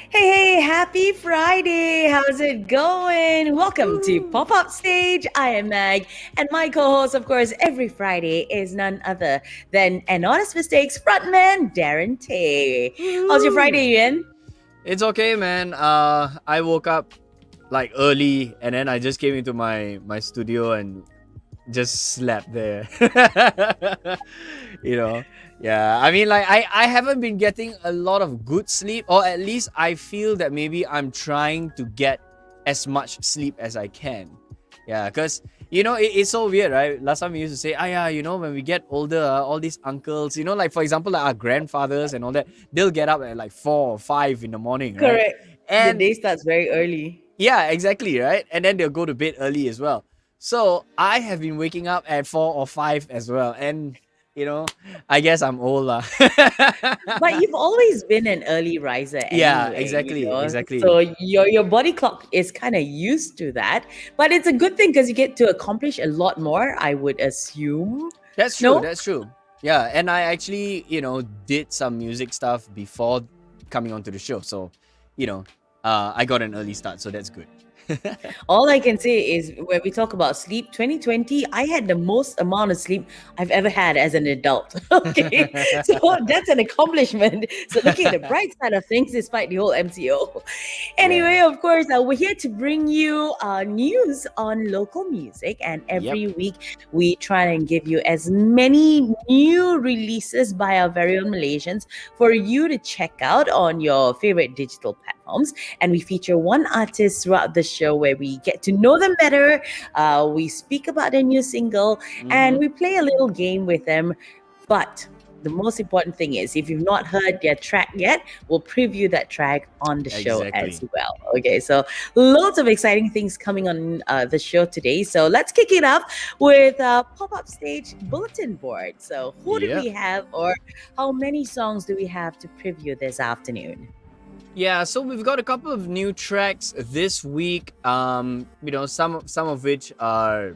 Hey, happy Friday. How's it going? Welcome to Woo. Pop Up Stage. I am Mag, and my co host, of course, every Friday is none other than An Honest Mistakes frontman, Darren Tay. How's your Woo. Friday, Ian? It's okay, man. I woke up like early, and then I just came into my studio and just slept there. you know, yeah. I mean, like I haven't been getting a lot of good sleep, or at least I feel that maybe I'm trying to get as much sleep as I can. Yeah, because it's so weird, right? Last time we used to say, yeah, when we get older, all these uncles, like for example, like our grandfathers and all that, they'll get up at like 4 or 5 in the morning, right? Correct. The And day starts very early. yeah, exactly, right? And then they'll go to bed early as well. So I have been waking up at 4 or 5 as well. And, you know, I guess I'm old. Lah. But you've always been an early riser Yeah, anyway, exactly, exactly. So your body clock is kind of used to that. But it's a good thing because you get to accomplish a lot more, I would assume. That's true. No? That's true. Yeah. And I actually, did some music stuff before coming onto the show. So, I got an early start. So that's good. All I can say is when we talk about sleep, 2020, I had the most amount of sleep I've ever had as an adult. Okay. So that's an accomplishment. So looking at the bright side of things, despite the whole MCO. Yeah. Anyway, of course, we're here to bring you news on local music. And Yep. every week we try and give you as many new releases by our very own Malaysians for you to check out on your favorite digital platforms. And we feature one artist throughout the show where we get to know them better. We speak about their new single and Mm-hmm. we play a little game with them. But the most important thing is if you've not heard their track yet, we'll preview that track on the show as Exactly. well. Okay, so loads of exciting things coming on the show today. So let's kick it up with Pop Up Stage Bulletin Board. So, who do we Yep. have, or how many songs do we have to preview this afternoon? Yeah, so we've got a couple of new tracks this week. Some of which are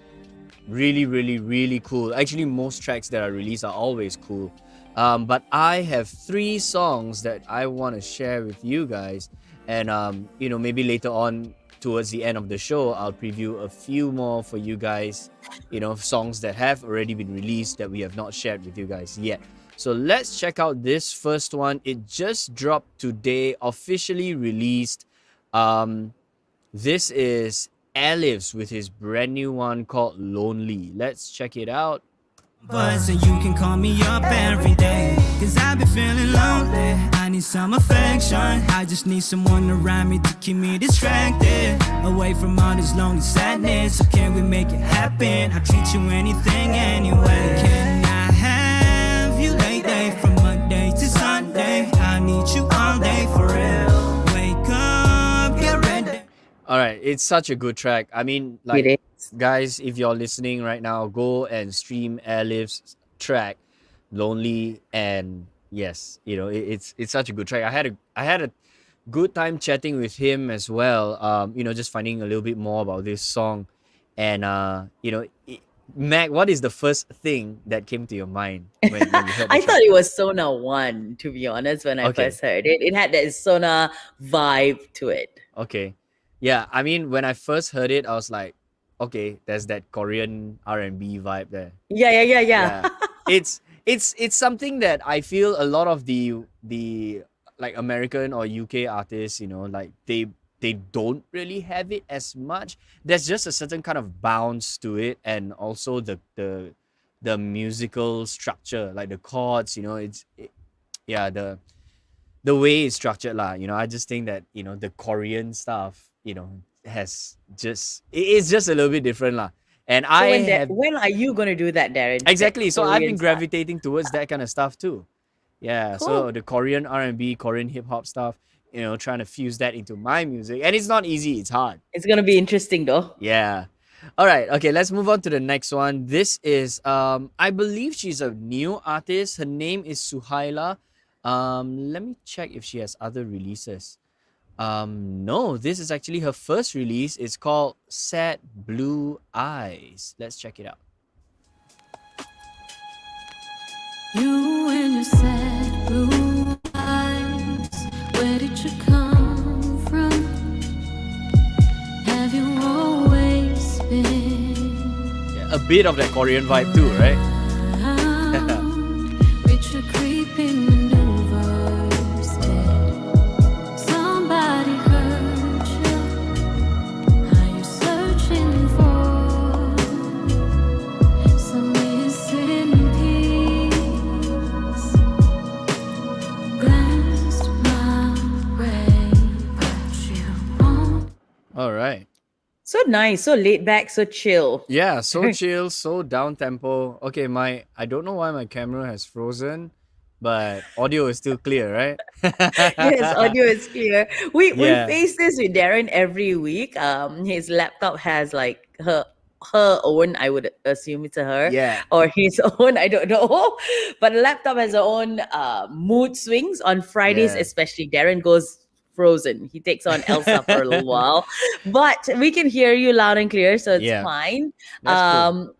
really, really, really cool. Actually, most tracks that are released are always cool. But I have 3 songs that I want to share with you guys, and maybe later on towards the end of the show, I'll preview a few more for you guys. Songs that have already been released that we have not shared with you guys yet. So let's check out this first one. It just dropped today, officially released. This is Alif's with his brand new one called Lonely. Let's check it out. But so you can call me up every day, cause I be feeling lonely. I need some affection. I just need someone around me to keep me distracted, away from all this lonely sadness. So can we make it happen? I'll treat you anything anyway. Can I have you late day from Monday to Sunday? I need you all day for real. Wake up, get ready. All right, it's such a good track. I mean, like, It is. guys, if you're listening right now, go and stream Airlift's track, "Lonely," and yes, it's such a good track. I had a good time chatting with him as well. Just finding a little bit more about this song, and Mac, what is the first thing that came to your mind when you heard the I track? thought it was Sona 1, to be honest, when I Okay, first heard it. It had that Sona vibe to it. okay, yeah. I mean, when I first heard it, I was like, okay, there's that Korean R&B vibe there. Yeah, yeah, yeah, Yeah, yeah. it's something that I feel a lot of the like American or UK artists, like they don't really have it as much. There's just a certain kind of bounce to it, and also the musical structure, like the chords. Yeah, the way it's structured lah. I just think that the Korean stuff, has just it's just a little bit different lah. And So I have when are you gonna do that, Darren? That exactly. So I've Korean been stuff. gravitating towards that kind of stuff too. Yeah. So Cool. the Korean R&B, Korean hip hop stuff, trying to fuse that into my music. And it's not easy, it's hard. It's gonna be interesting though. Yeah. All right. Okay, let's move on to the next one. This is I believe she's a new artist. Her name is Suhaila. Let me check if she has other releases. No, this is actually her first release. It's called Sad Blue Eyes. Let's check it out. You and your sad blue eyes, where did you come bit of that Korean vibe too, right? With your creeping maneuvers, did somebody hurt you? Are you searching for some missing piece? Glanced my way, but you won't. All right. So nice, so laid back, so chill. Yeah, so chill, so down tempo. Okay, I don't know why my camera has frozen, but audio is still clear, right? Yes, audio is clear. We Yeah. face this with Darren every week. His laptop has like her own. I would assume it's a her Yeah. or his own. I don't know, but the laptop has her own mood swings on Fridays, Yeah. especially. Darren goes frozen. He takes on Elsa for a little while, but we can hear you loud and clear, so it's Yeah. fine. That's cool.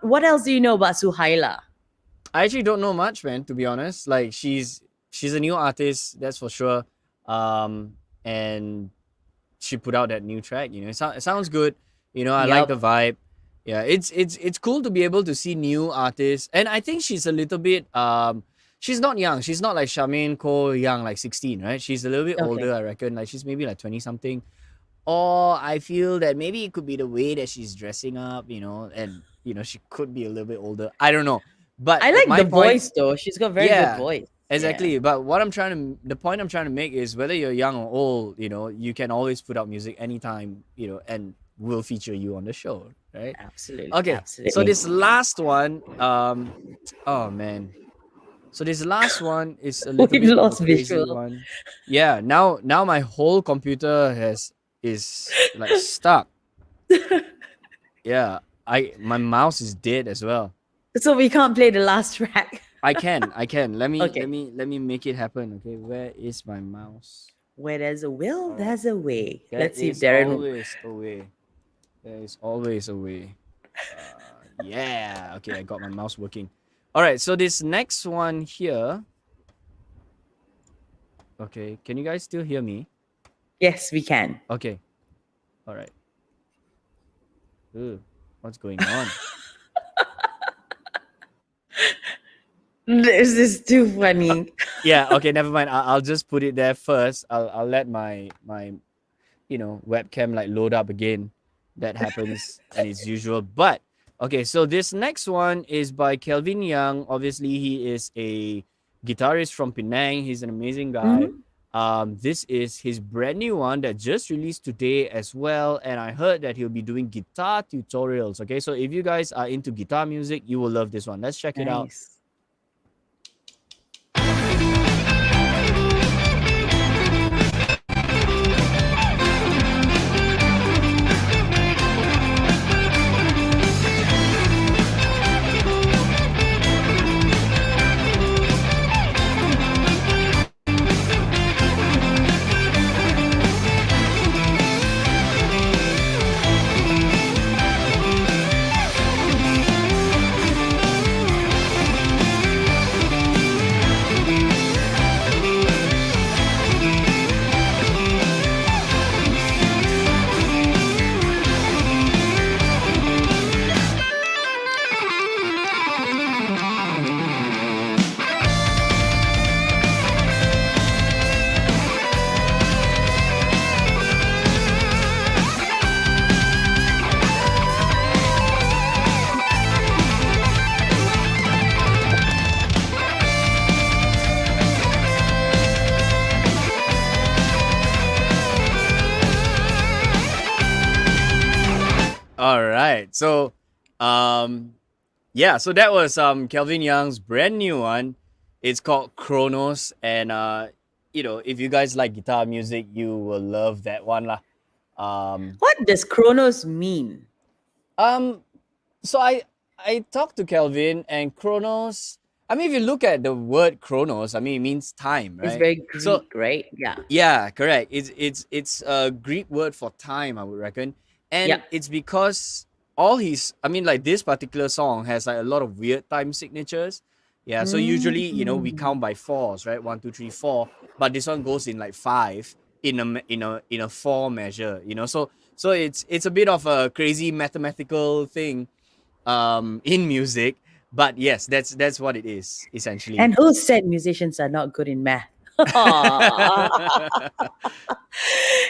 What else do you know about Suhaila? I actually don't know much, man, to be honest. Like she's a new artist, that's for sure. And she put out that new track, it sounds good. I like the Yup. vibe. Yeah, it's cool to be able to see new artists. And I think she's a little bit she's not young. She's not like Charmaine Ko young, like 16, right? She's a little bit older, Okay. I reckon. Like she's maybe like 20 something. Or I feel that maybe it could be the way that she's dressing up, and she could be a little bit older. I don't know. But I like my the point, voice though. She's got very good yeah, voice. Yeah. exactly. But the point I'm trying to make is whether you're young or old, you can always put out music anytime, and we'll feature you on the show, right? Absolutely. Okay. Absolutely. So this last one, oh man. So this last one is a little We've bit of a lost crazy visual. one. Yeah, now my whole computer is like stuck. Yeah, my mouse is dead as well. So we can't play the last track. I can. Let me Okay. let me make it happen. Okay, where is my mouse? Where there's a will, there's a way. There Let's see if is Darren. always a way. There is always a way. Yeah. Okay, I got my mouse working. All right. So this next one here. Okay, can you guys still hear me? Yes, we can. Okay. All right. Ooh, what's going on? This is too funny. Yeah. Okay. Never mind. I'll just put it there first. I'll let my webcam like load up again. That happens and it's usual. But okay. So this next one is by Kelvin Young. Obviously, he is a guitarist from Penang. He's an amazing guy. This is his brand new one that just released today as well. And I heard that he'll be doing guitar tutorials. Okay. So if you guys are into guitar music, you will love this one. Let's check it out. Nice. All right. So, yeah. So that was Kelvin Young's brand new one. It's called Chronos, and if you guys like guitar music, you will love that one lah. What does Chronos mean? So I talked to Kelvin, and Chronos. I mean, if you look at the word Chronos, I mean it means time, right? It's very Greek, So right? Yeah. yeah, correct. It's a Greek word for time, I would reckon, and Yeah. it's because all his. I mean, like this particular song has like a lot of weird time signatures. Yeah, so usually we count by fours, right? 1, 2, 3, 4. But this one goes in like 5 in a 4 measure. So it's a bit of a crazy mathematical thing. in music. But yes, that's what it is essentially. And who said musicians are not good in math?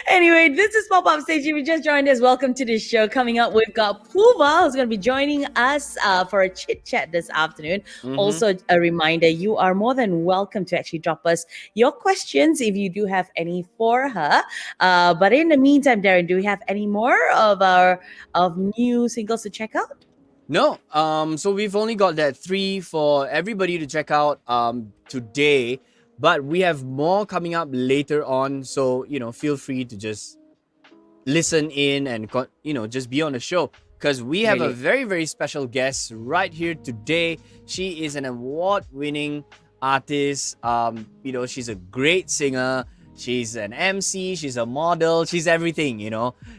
Anyway, this is Pop Up Stage. If you just joined us, welcome to the show. Coming up, we've got PooVaa, who's going to be joining us for a chit chat this afternoon. Mhm. Also, a reminder, you are more than welcome to actually drop us your questions if you do have any for her. But in the meantime, Darren, do we have any more of new singles to check out? No, so we've only got that 3 for everybody to check out today, but we have more coming up later on. So feel free to just listen in and just be on the show, because we have a Really? very, very special guest right here today. She is an award-winning artist. She's a great singer. She's an MC. She's a model. She's everything.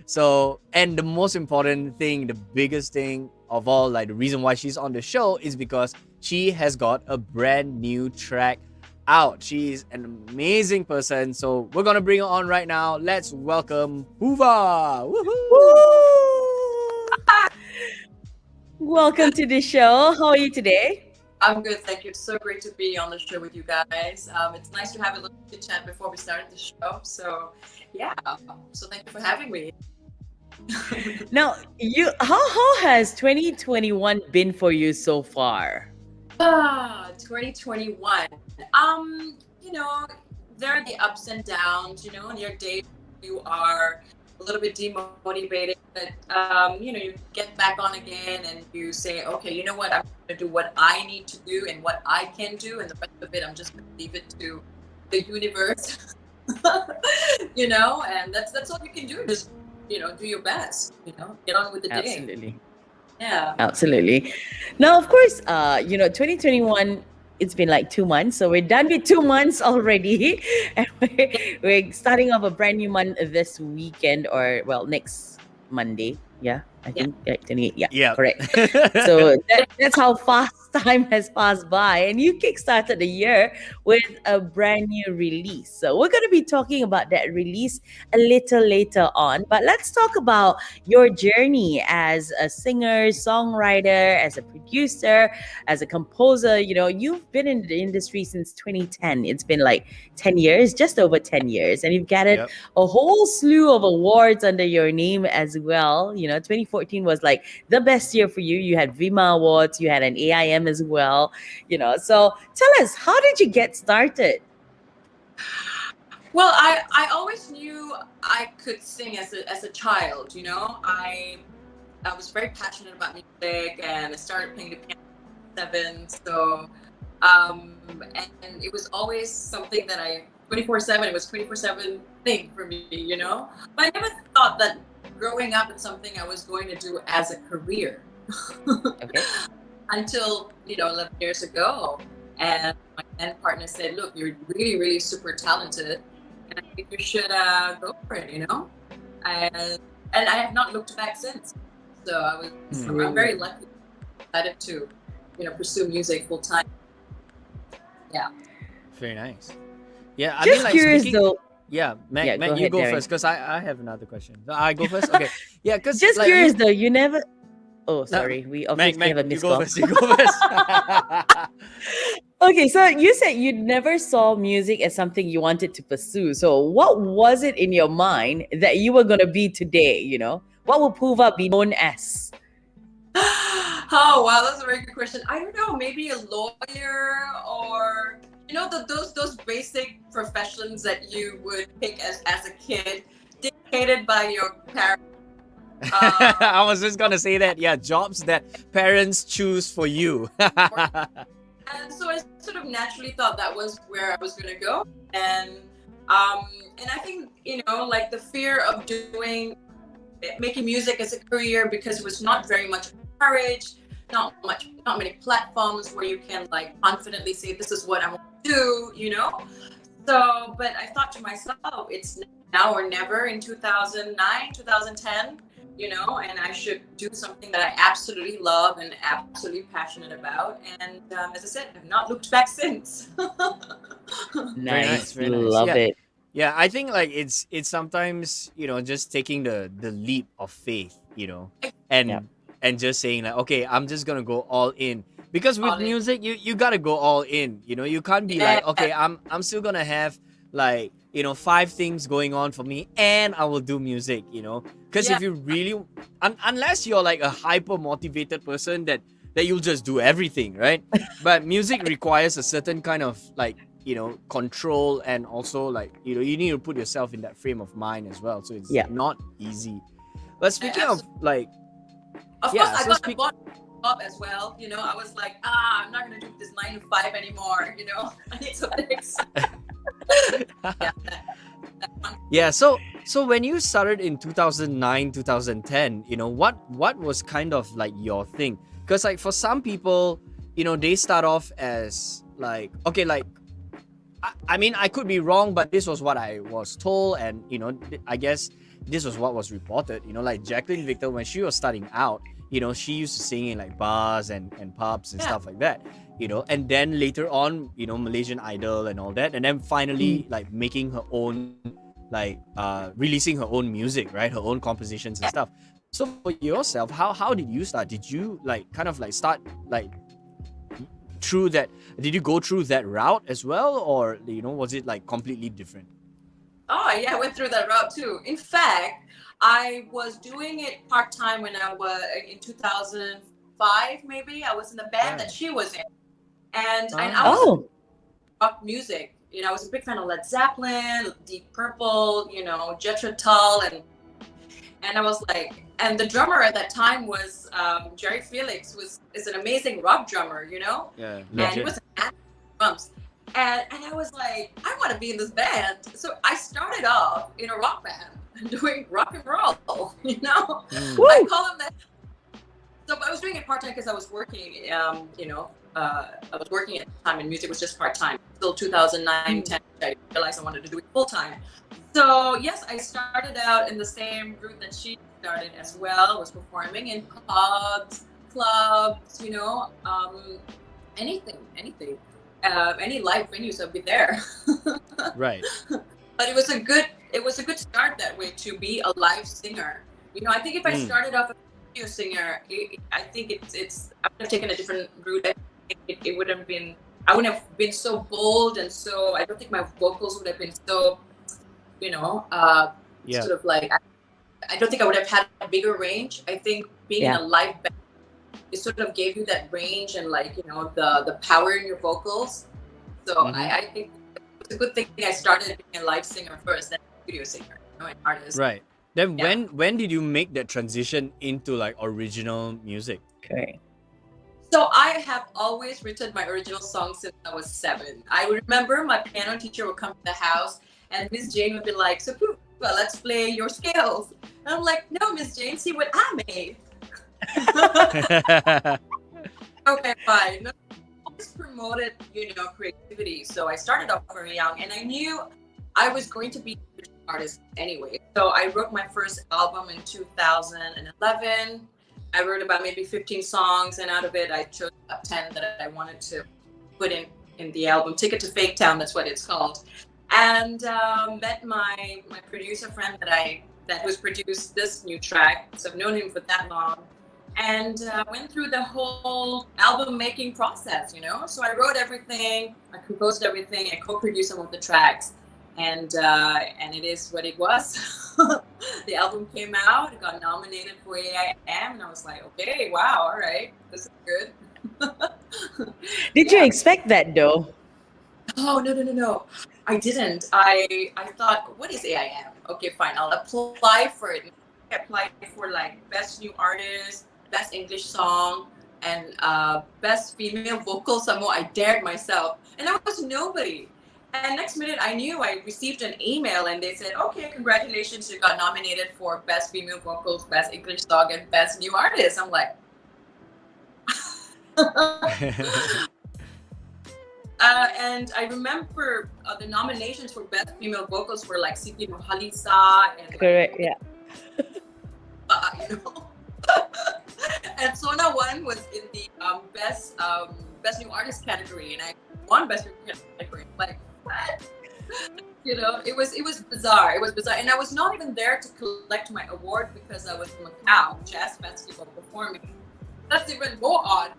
So, and the most important thing, the biggest thing of all, like the reason why she's on the show, is because she has got a brand new track out. She's an amazing person. So we're gonna bring her on right now. Let's welcome PooVaa. Woohoo! Woo! Welcome to the show. How are you today? I'm good, thank you. It's so great to be on the show with you guys. It's nice to have a little chit chat before we started the show. So, yeah. So thank you for having me. Now, how has 2021 been for you so far? 2021. There are the ups and downs. In your day you are a little bit demotivated, but you get back on again and you say, okay, you know what, I'm going to do what I need to do and what I can do, and the rest of it I'm just going to leave it to the universe. And that's all you can do. Just do your best. Get on with the day. Absolutely. Yeah. Absolutely. Now, of course, 2021, it's been like 2 months. So we're done with 2 months already. And we're starting off a brand new month this weekend, or, well, next Monday. Yeah, I think 28. Yeah, correct. So that's how fast time has passed by. And you kickstarted the year with a brand new release. So we're going to be talking about that release a little later on. But let's talk about your journey as a singer, songwriter, as a producer, as a composer. You've been in the industry since 2010. It's been like 10 years, just over 10 years. And you've gathered a whole slew of awards under your name as well. 2014 was like the best year for you. You had VIMA Awards, you had an AIM as well. So tell us, how did you get started? Well, I always knew I could sing as a child. I was very passionate about music, and I started playing the piano at 7. So and it was always something that I 24/7. It was 24/7 thing for me. But I never thought that growing up it's something I was going to do as a career. Okay. Until 11 years ago, and my then partner said, "Look, you're really, really super talented, and I think you should go for it." And I have not looked back since. So I'm very lucky. Decided to pursue music full time. Yeah. Very nice. Yeah, Just curious though. Yeah, Mac, Yeah, Mac, go you ahead, go Darren. first, because I have another question. I go first? Okay. Yeah, because Just curious though, you never. Oh, sorry. We obviously Mac, have a you missed go call. first. You go first. Okay, so you said you never saw music as something you wanted to pursue. So what was it in your mind that you were going to be today? What will PooVaa be known as? Oh wow, that's a very good question. I don't know, maybe a lawyer, or those basic professions that you would pick as a kid, dictated by your parents. I was just gonna say that. Yeah, jobs that parents choose for you. And so I sort of naturally thought that was where I was going to go. And I think, like the fear of making music as a career, because it was not very much encouraged, not many platforms where you can like confidently say, this is what I want to do, So, but I thought to myself, it's now or never in 2009, 2010. And I should do something that I absolutely love and absolutely passionate about. And as I said, I've not looked back since. Nice. Very nice. Love Yeah. it. Yeah, I think like it's sometimes just taking the leap of faith, and Yeah. and just saying like, okay, I'm just gonna go all in. Because with All in. music, you gotta go all in. You can't be like, okay, I'm still gonna have like 5 things going on for me, and I will do music. Because if you really, unless you're like a hyper motivated person that you'll just do everything, right? But music requires a certain kind of like control, and also like you need to put yourself in that frame of mind as well. So it's not easy. But speaking of like, of yeah, course, so I got a job as well. I was like, I'm not gonna do this 9 to 5 anymore. I need something exciting. Yeah, so when you started in 2009, 2010, what was kind of like your thing? Because like for some people, they start off as like, okay, like I mean, I could be wrong, but this was what I was told, and I guess this was what was reported. Like Jacqueline Victor, when she was starting out, she used to sing in like bars and pubs and stuff like that. And then later on, Malaysian Idol and all that, and then finally like making her own, like releasing her own music, right? Her own compositions and stuff. So for yourself, how did you start? Did you like kind of like start like through that? Did you go through that route as well, or was it like completely different? Oh yeah, I went through that route too. In fact, I was doing it part-time when I was in 2005, maybe. I was in the band that she was in. And I was rock music. I was a big fan of Led Zeppelin, Deep Purple, Jethro Tull, and I was like, and the drummer at that time was Jerry Felix, is an amazing rock drummer, Yeah, and he was an drums. And I was like, I want to be in this band. So I started off in a rock band doing rock and roll, I call him that. So I was doing it part-time because I was working, I was working at the time, and music was just part-time. Till 2009, 10, I realized I wanted to do it full-time. So yes, I started out in the same route that she started as well. Was performing in clubs, anything, any live venues, I'd be there. Right. But it was a good start that way, to be a live singer. I think if I started off as a studio singer, I think it's I would have taken a different route. It would have been, I wouldn't have been so bold, and so I don't think my vocals would have been so, sort of like, I don't think I would have had a bigger range. I think being in a live band, it sort of gave you that range and like, the power in your vocals. So I think it's a good thing I started being a live singer first, then a studio singer, an artist. Right. Then when did you make that transition into like original music? Okay. So I have always written my original songs since I was 7. I remember my piano teacher would come to the house, and Miss Jane would be like, so PooVaa, let's play your scales. And I'm like, no, Miss Jane, see what I made. Okay, fine. No, I always promoted, creativity. So I started off very young, and I knew I was going to be an artist anyway. So I wrote my first album in 2011. I wrote about maybe 15 songs, and out of it, I chose up 10 that I wanted to put in the album. Ticket to Fake Town, that's what it's called. And met my producer friend that was produced this new track. So I've known him for that long. And went through the whole album making process, So I wrote everything, I composed everything, I co-produced some of the tracks, and it is what it was. The album came out, it got nominated for AIM, and I was like, okay, wow, all right, this is good. Did you expect that though? Oh, no. I didn't. I thought, what is AIM? Okay, fine, I'll apply for it. I applied for like Best New Artist, Best English Song, and Best Female Vocal. Somehow I dared myself, and I was nobody. And next minute I knew, I received an email, and they said, okay, congratulations, you got nominated for Best Female Vocals, Best English Song, and Best New Artist. I'm like, and I remember the nominations for Best Female Vocals were like Siti Nurhaliza and Correct, yeah. And Sona One was in the best new artist category, and I won best new artist category. Like, what? It was bizarre. It was bizarre, and I was not even there to collect my award because I was in Macau Jazz Festival performing. That's even more odd,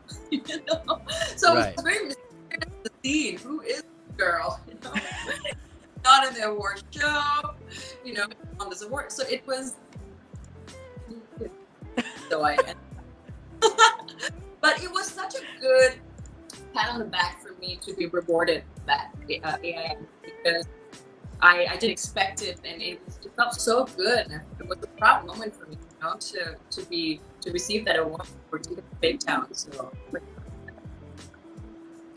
So Right. it was very mysterious to see who is this girl, Not in the award show, on this award. So it was. So but it was such a good pat on the back for me to be rewarded that AIM because I didn't expect it, and it felt so good. And it was a proud moment for me, to receive that award for Tika Big Town. So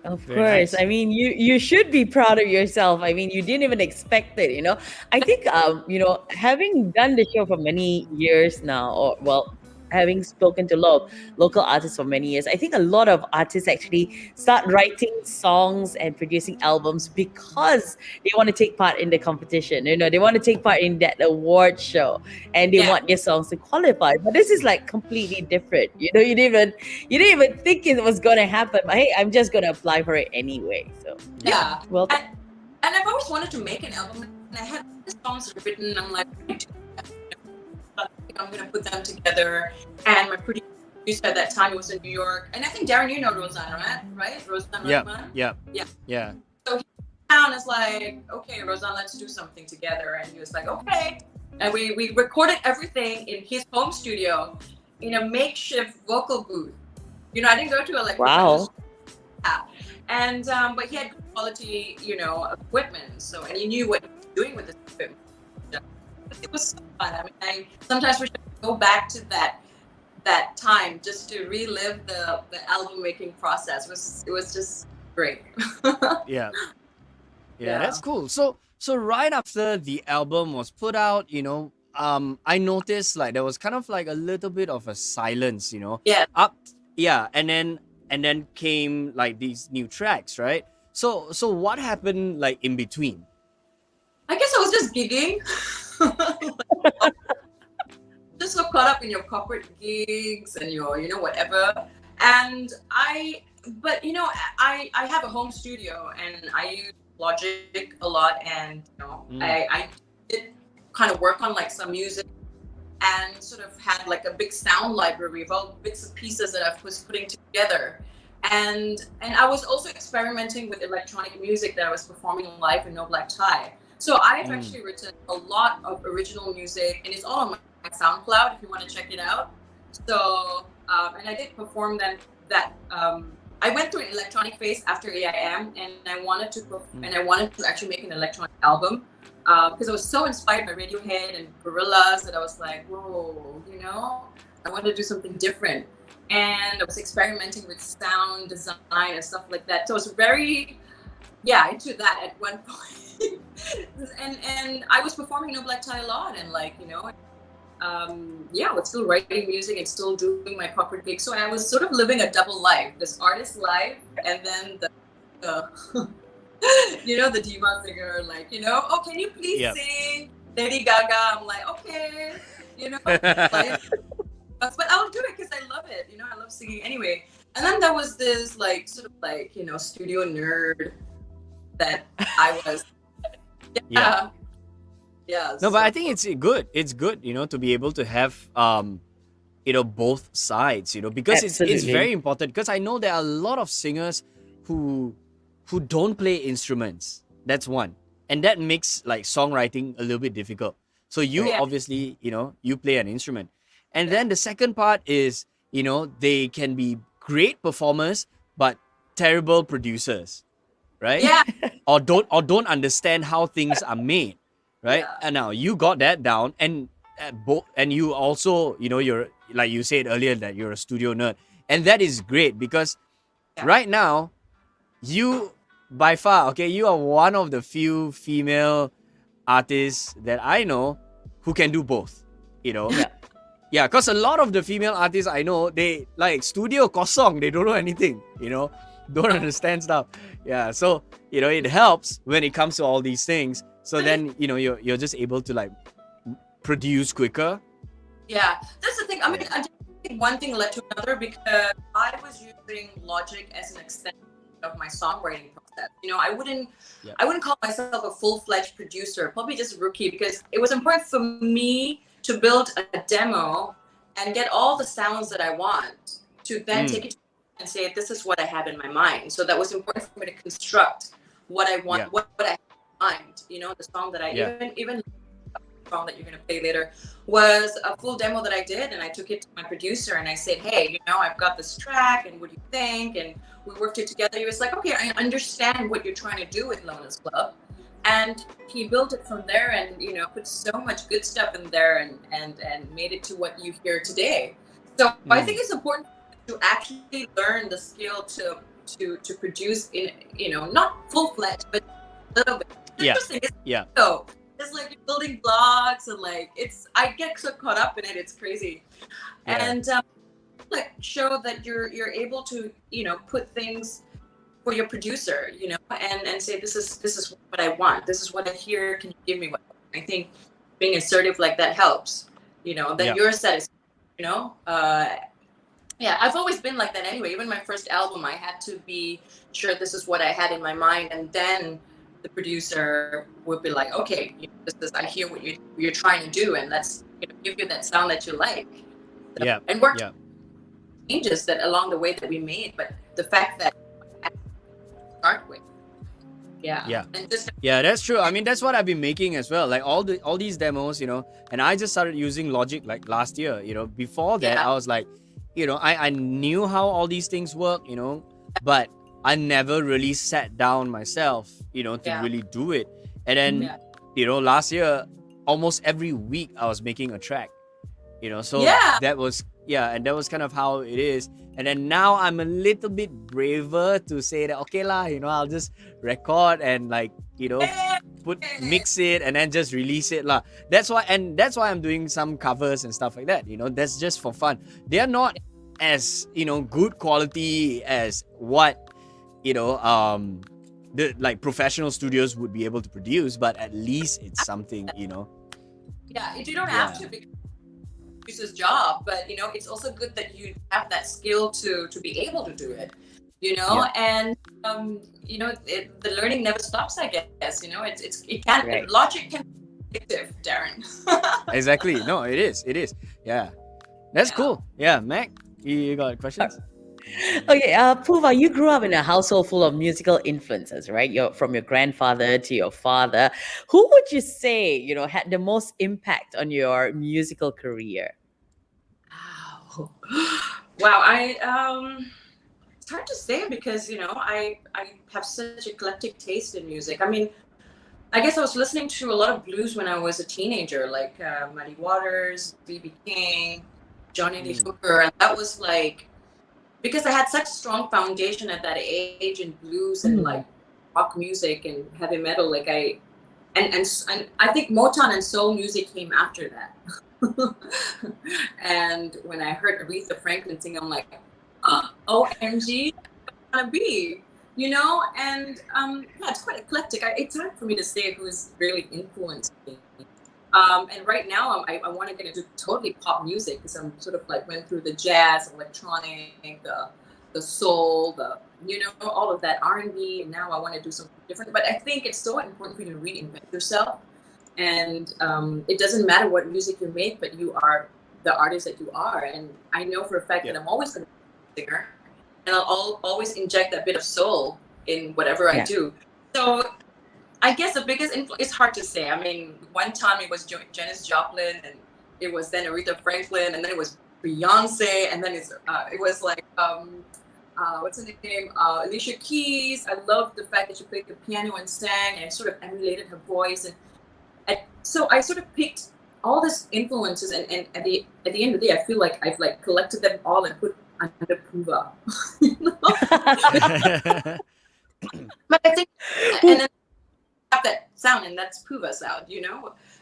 Of Very course. nice. I mean, you should be proud of yourself. I mean, you didn't even expect it. I think having done the show for many years now, or well, having spoken to a lot of local artists for many years, I think a lot of artists actually start writing songs and producing albums because they want to take part in the competition. They want to take part in that award show and they Yeah. want their songs to qualify. But this is like completely different. You didn't even think it was gonna happen. But hey, I'm just gonna apply for it anyway. So yeah. well, And I've always wanted to make an album, and I had the songs written. I'm like, I'm gonna put them together. And my producer at that time was in New York, and I think Darren, you know Roseanne, right? Roseanne Yeah. Rahman. Yeah. Yeah. Yeah. Town is like, okay, Roseanne, let's do something together. And he was like, okay. And we recorded everything in his home studio in a makeshift vocal booth. I didn't go to a wow. And but he had good quality, equipment. So, and he knew what he was doing with this equipment. It was so fun. I mean, I sometimes wish I could go back to that time just to relive the album making process. It was just great. Yeah. Yeah, Yeah. that's cool. So right after the album was put out, I noticed like there was kind of like a little bit of a silence, Yeah. and then came like these new tracks, right? So what happened like in between? I guess I was just gigging. Just so caught up in your corporate gigs and your, whatever. And I have a home studio and I use Logic a lot, and I did kind of work on like some music and sort of had like a big sound library of all bits and pieces that I was putting together. And I was also experimenting with electronic music that I was performing live in No Black Tie. So I've actually written a lot of original music, and it's all on my SoundCloud if you want to check it out. So and I did perform that. I went through an electronic phase after AIM, and I wanted to actually make an electronic album because I was so inspired by Radiohead and Gorillaz that I was like, whoa, I want to do something different. And I was experimenting with sound design and stuff like that. So I was very, into that at one point. and I was performing No Black Tie a lot, and I was still writing music and still doing my corporate gigs. So I was sort of living a double life: this artist life, and then the the diva singer. Oh, can you please sing Lady Gaga? I'm like, okay, but I'll do it because I love it. I love singing anyway. And then there was this studio nerd that I was. Yeah. Yeah. No, but I think it's good. It's good, to be able to have both sides, because it's Absolutely. very important. Because I know there are a lot of singers who don't play instruments. That's one, and that makes like songwriting a little bit difficult. So you obviously, you play an instrument, and then the second part is, they can be great performers but terrible producers, right? Yeah. or don't understand how things are made. Right. Yeah. And now you got that down, and and you also, you're, like you said earlier, that you're a studio nerd, and that is great because right now you by far, okay, you are one of the few female artists that I know who can do both. Yeah, because a lot of the female artists I know, they like studio kosong, they don't know anything, don't understand stuff. Yeah, so it helps when it comes to all these things. So then, you're just able to like produce quicker. Yeah, that's the thing. I mean, I think one thing led to another because I was using Logic as an extension of my songwriting process. I wouldn't Yep. I wouldn't call myself a full-fledged producer, probably just rookie, because it was important for me to build a demo and get all the sounds that I want to then take it and say, this is what I have in my mind. So that was important for me to construct what I want, Yeah. what I have in mind. The song that I Yeah. even song that you're going to play later was a full demo that I did, and I took it to my producer and I said, hey, I've got this track, and what do you think? And we worked it together. He was like, okay, I understand what you're trying to do with Lona's Club. And he built it from there, and put so much good stuff in there, and made it to what you hear today. So I think it's important to actually learn the skill to produce in not full-fledged, but a little bit. Yeah. Yeah. So it's like you're building blocks, and I get so caught up in it, it's crazy. Yeah. And show that you're able to put things for your producer, and say, this is what I want, this is what I hear, can you give me what I think? Being assertive like that helps, that you're satisfied. I've always been like that anyway. Even my first album, I had to be sure this is what I had in my mind, and then the producer would be like, okay, I hear what you're trying to do, and let's give you that sound that you like. Yeah. And work Yeah. changes that along the way that we made, but the fact that start with, Yeah. and just Yeah, that's true. I mean, that's what I've been making as well. Like all these demos, and I just started using Logic like last year. Before that, I was like, I knew how all these things work, but I never really sat down myself, to really do it. And then, last year, almost every week I was making a track, so that was, and that was kind of how it is. And then now I'm a little bit braver to say that, okay lah, I'll just record and mix it and then just release it lah. That's why I'm doing some covers and stuff like that. That's just for fun. They are not as good quality as what the professional studios would be able to produce, but at least it's something. You don't have to, because it's his job, but it's also good that you have that skill to be able to do it. And the learning never stops, I guess. It can't, Right. Logic can be addictive, Darren. Exactly. No, it is. Yeah, that's cool. Yeah, Mac, you got questions? Okay, PooVaa, you grew up in a household full of musical influences, right? From your grandfather to your father. Who would you say, had the most impact on your musical career? Wow. It's hard to say, because I have such eclectic taste in music. I mean, I guess I was listening to a lot of blues when I was a teenager, like Muddy Waters, B.B. King, Johnny Lee Hooker, and that was because I had such strong foundation at that age in blues and rock music and heavy metal, and I think Motown and soul music came after that. And when I heard Aretha Franklin sing, I'm like, OMG, I wanna be, and it's quite eclectic. It's hard for me to say who's really influenced me. And right now I want to get into totally pop music, because I'm sort of went through the jazz, electronic, the soul, all of that R&B, and now I want to do something different. But I think it's so important for you to reinvent yourself, and it doesn't matter what music you make, but you are the artist that you are. And I know for a fact that I'm always going to be a singer, and I'll always inject that bit of soul in whatever I do. So I guess the biggest influence, it's hard to say. I mean, one time it was Janis Joplin, and it was then Aretha Franklin, and then it was Beyonce, and then it was what's her name? Alicia Keys. I loved the fact that she played the piano and sang, and sort of emulated her voice. And so I sort of picked all these influences, and at the end of the day, I feel like I've collected them all and put under PooVaa. But I think, and then have that sound, and that's PooVaa sound,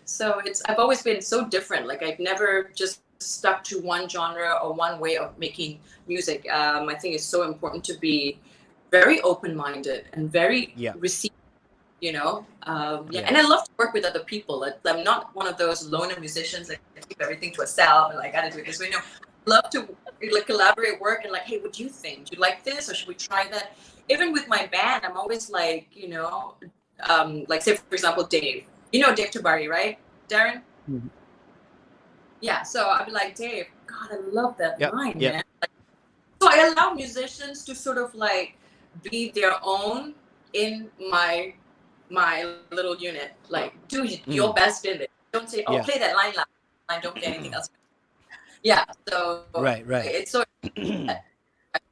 So I've always been so different. I've never just stuck to one genre or one way of making music. I think it's so important to be very open-minded and very receiving, And I love to work with other people. I'm not one of those loner musicians that keep everything to herself and I gotta do it this way. No, I love to collaborate, work, and hey, what do you think? Do you like this, or should we try that? even with my band, I'm always like, like say for example, Dave. You know Dave Tabari, right, Darren? Mhm. Yeah. So I'd be like, Dave, God, I love that Yep. line, Yep. man. So I allow musicians to sort of like be their own in my little unit. Like, do your best in it. Don't say, oh, Yeah. play that line loud. I don't play anything else. Yeah. So Right. it's so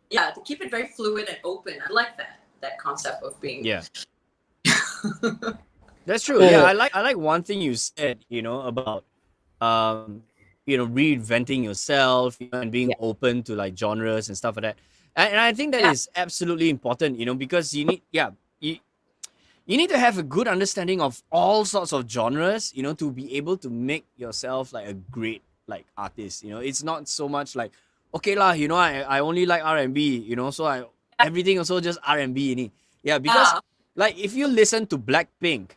yeah, to keep it very fluid and open. I like that concept of being. Yeah. That's true. Cool. Yeah, I like one thing you said, about reinventing yourself, and being Yeah. open to like genres and stuff like that. And I think that Yeah. is absolutely important, because you need to have a good understanding of all sorts of genres, to be able to make yourself like a great like artist. It's not so much like, okay lah, I only like R&B, so everything also just R&B in it. Yeah, because like if you listen to Blackpink,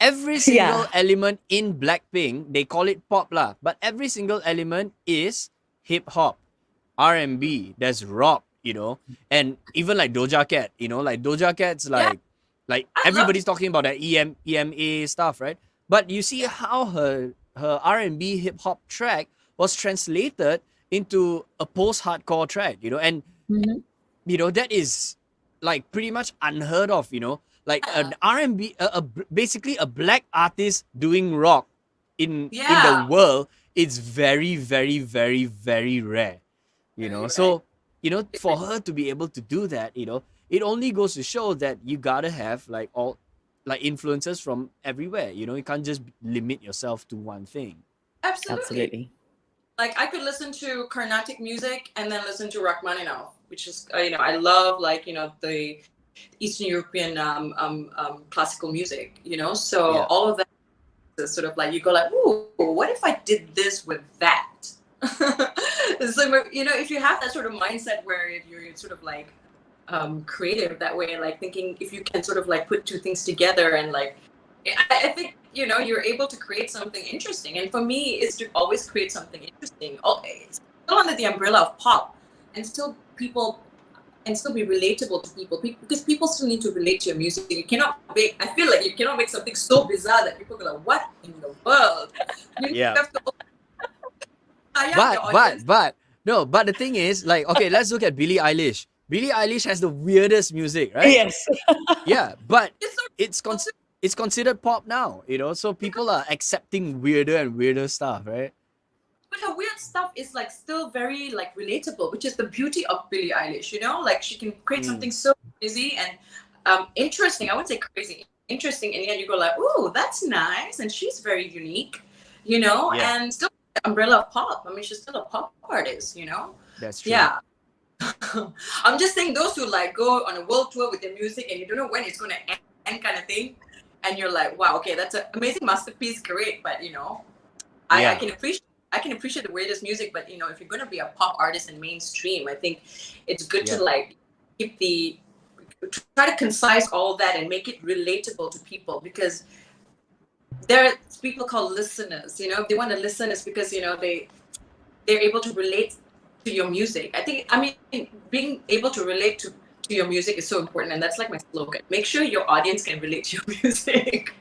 every single element in Blackpink, they call it pop lah, but every single element is hip hop, R&B, there's rock, and even like Doja Cat, like Doja Cat's like everybody's talking about that EMA stuff, right? But you see how her R&B hip hop track was translated into a post-hardcore track, and that is like pretty much unheard of, like an R&B, basically a black artist doing rock in the world. It's very, very, very, very rare, So, for her to be able to do that, it only goes to show that you gotta have like all like influences from everywhere. You can't just limit yourself to one thing. Absolutely. Like I could listen to Carnatic music and then listen to Rachmaninoff, which is I love like the Eastern European classical music. So all of that is sort of like you go like, ooh, what if I did this with that? So if you have that sort of mindset where you're sort of like creative that way, like thinking if you can sort of like put two things together and like I think you're able to create something interesting. And for me, is to always create something interesting. It's still under the umbrella of pop, and still be relatable to people because people still need to relate to your music. I feel like you cannot make something so bizarre that people go like, what in the world? You have to but the thing is, like, okay, let's look at Billie Eilish. Billie Eilish has the weirdest music, right? Yes. Yeah, but it's considered pop now, so people are accepting weirder and weirder stuff, right? But her weird stuff is like still very like relatable, which is the beauty of Billie Eilish, like she can create something so crazy and interesting. I would say crazy, interesting, and yet you go like, ooh, that's nice, and she's very unique, and still umbrella of pop. I mean, she's still a pop artist, That's true. Yeah. I'm just saying those who like go on a world tour with their music and you don't know when it's going to end kind of thing, and you're like, wow, okay, that's an amazing masterpiece, great, but I can appreciate the weirdest music, but if you're going to be a pop artist and mainstream, I think it's good to like try to concise all that and make it relatable to people, because there are people called listeners. If they want to listen, it's because they're able to relate to your music. I mean, being able to relate to your music is so important, and that's like my slogan. Make sure your audience can relate to your music.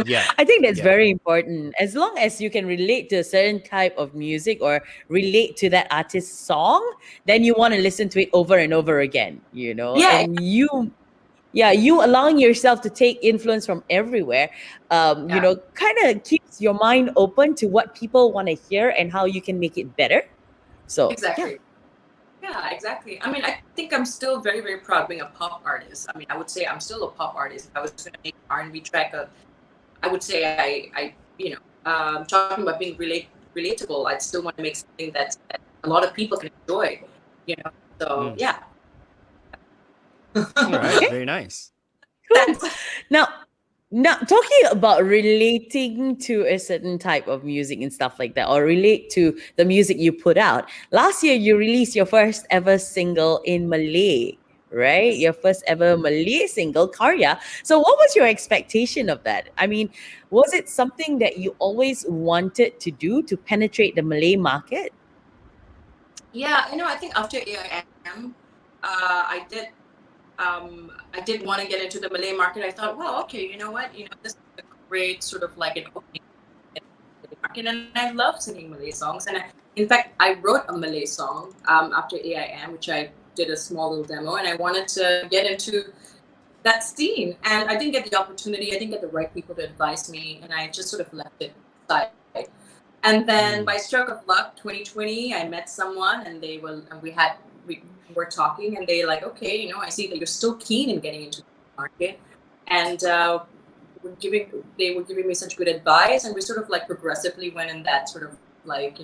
Yeah, I think that's very important. As long as you can relate to a certain type of music or relate to that artist's song, then you want to listen to it over and over again, and you allowing yourself to take influence from everywhere, kind of keeps your mind open to what people want to hear and how you can make it better. So exactly. Yeah, exactly. I mean, I think I'm still very, very proud being a pop artist. I mean, I would say I'm still a pop artist. If I was going to make an R&B track, I would say I talking about being relatable, I'd still want to make something that a lot of people can enjoy, So, yeah. All right, very nice. Now, talking about relating to a certain type of music and stuff like that, or relate to the music you put out. Last year, you released your first ever single in Malay, right? Your first ever Malay single, Karya. So what was your expectation of that? I mean, was it something that you always wanted to do to penetrate the Malay market? Yeah, I think after AIM, I did I did want to get into the Malay market. I thought, well, okay, you know what? This is a great sort of like an opening in the Malay market, and I love singing Malay songs. And in fact, I wrote a Malay song after AIM, which I did a small little demo, and I wanted to get into that scene, and I didn't get the opportunity. I didn't get the right people to advise me, and I just sort of left it aside. And then by stroke of luck, 2020, I met someone, and we were talking, and they like, okay, I see that you're still keen in getting into the market, and they were giving me such good advice, and we sort of like progressively went in that sort of like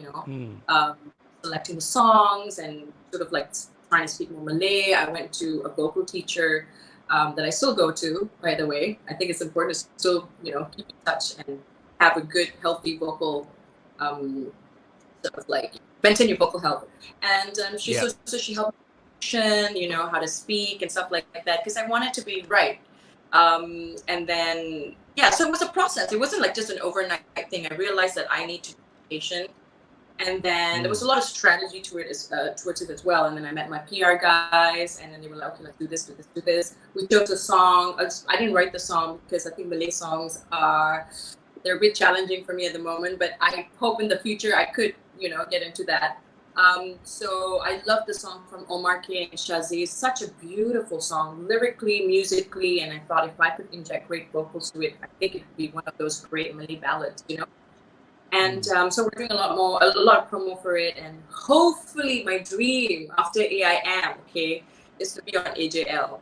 selecting the songs and sort of like trying to speak more Malay. I went to a vocal teacher that I still go to, by the way. I think it's important to still keep in touch and have a good, healthy vocal sort of like maintain your vocal health. And she helped me, how to speak and stuff like that, because I wanted to be right. And then so it was a process. It wasn't like just an overnight thing. I realized that I need to be patient, and then there was a lot of strategy towards it as well. And then I met my PR guys, and then they were like, okay, let's do this. We chose a song. I didn't write the song because I think Malay songs they're a bit challenging for me at the moment, but I hope in the future I could, get into that. So I love the song from Omar K and Shazi. It's such a beautiful song, lyrically, musically, and I thought if I could inject great vocals to it, I think it would be one of those great Malay ballads, And so we're doing a lot of promo for it, and hopefully my dream after AIM, is to be on AJL.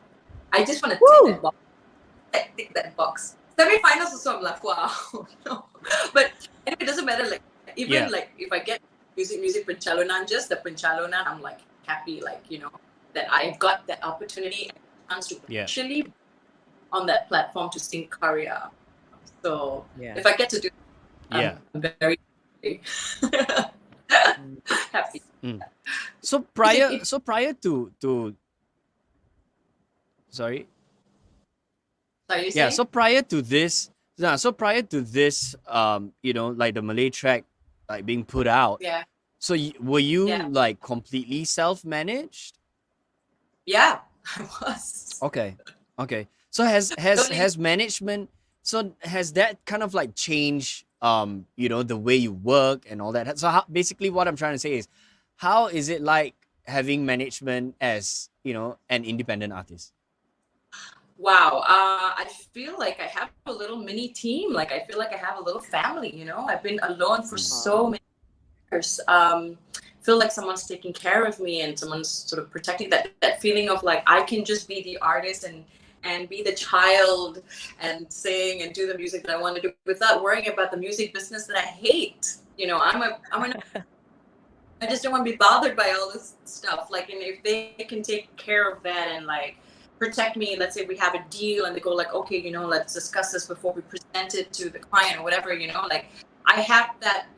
I just want to tick that box. Semi-finals also, I'm like, wow, no. But anyway, it doesn't matter. Like even like if I get music pencalonan, just the pencalonan, I'm like happy, like that I got that opportunity and chance to actually on that platform to sing Karya. So if I get to do, I'm very happy. So prior to sorry. So prior to this, like the Malay track, like being put out. Yeah. So were you like completely self-managed? Yeah, I was. Okay. So has management? So has that kind of like changed, the way you work and all that? So basically, what I'm trying to say is, how is it like having management as an independent artist? Wow, I feel like I have a little mini team. Like I feel like I have a little family. I've been alone for so many years. Feel like someone's taking care of me and someone's sort of protecting that feeling of like I can just be the artist and be the child and sing and do the music that I want to do without worrying about the music business that I hate. I just don't want to be bothered by all this stuff. Like, and if they can take care of that and like protect me, let's say we have a deal and they go like, okay, let's discuss this before we present it to the client or whatever, like I have that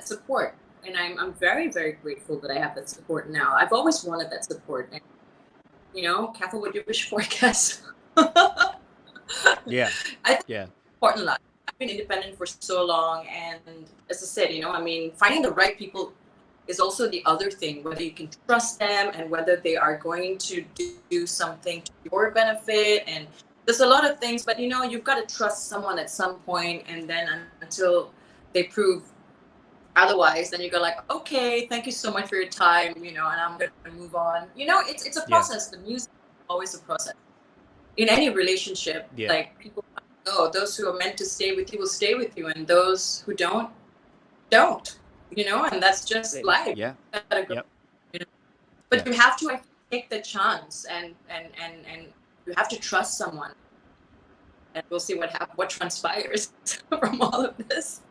support, and I'm very, very grateful that I have that support now. I've always wanted that support, and careful what you wish for, I guess. I think it's important. I've been independent for so long, and as I said, finding the right people is also the other thing, whether you can trust them and whether they are going to do something to your benefit. And there's a lot of things, but you've got to trust someone at some point, and then until they prove otherwise, then you go like, okay, thank you so much for your time, and I'm going to move on. It's a process. The music is always a process. In any relationship, like people know those who are meant to stay with you will stay with you, and those who don't. And that's just life. But you have to take the chance, and you have to trust someone, and we'll see what transpires from all of this.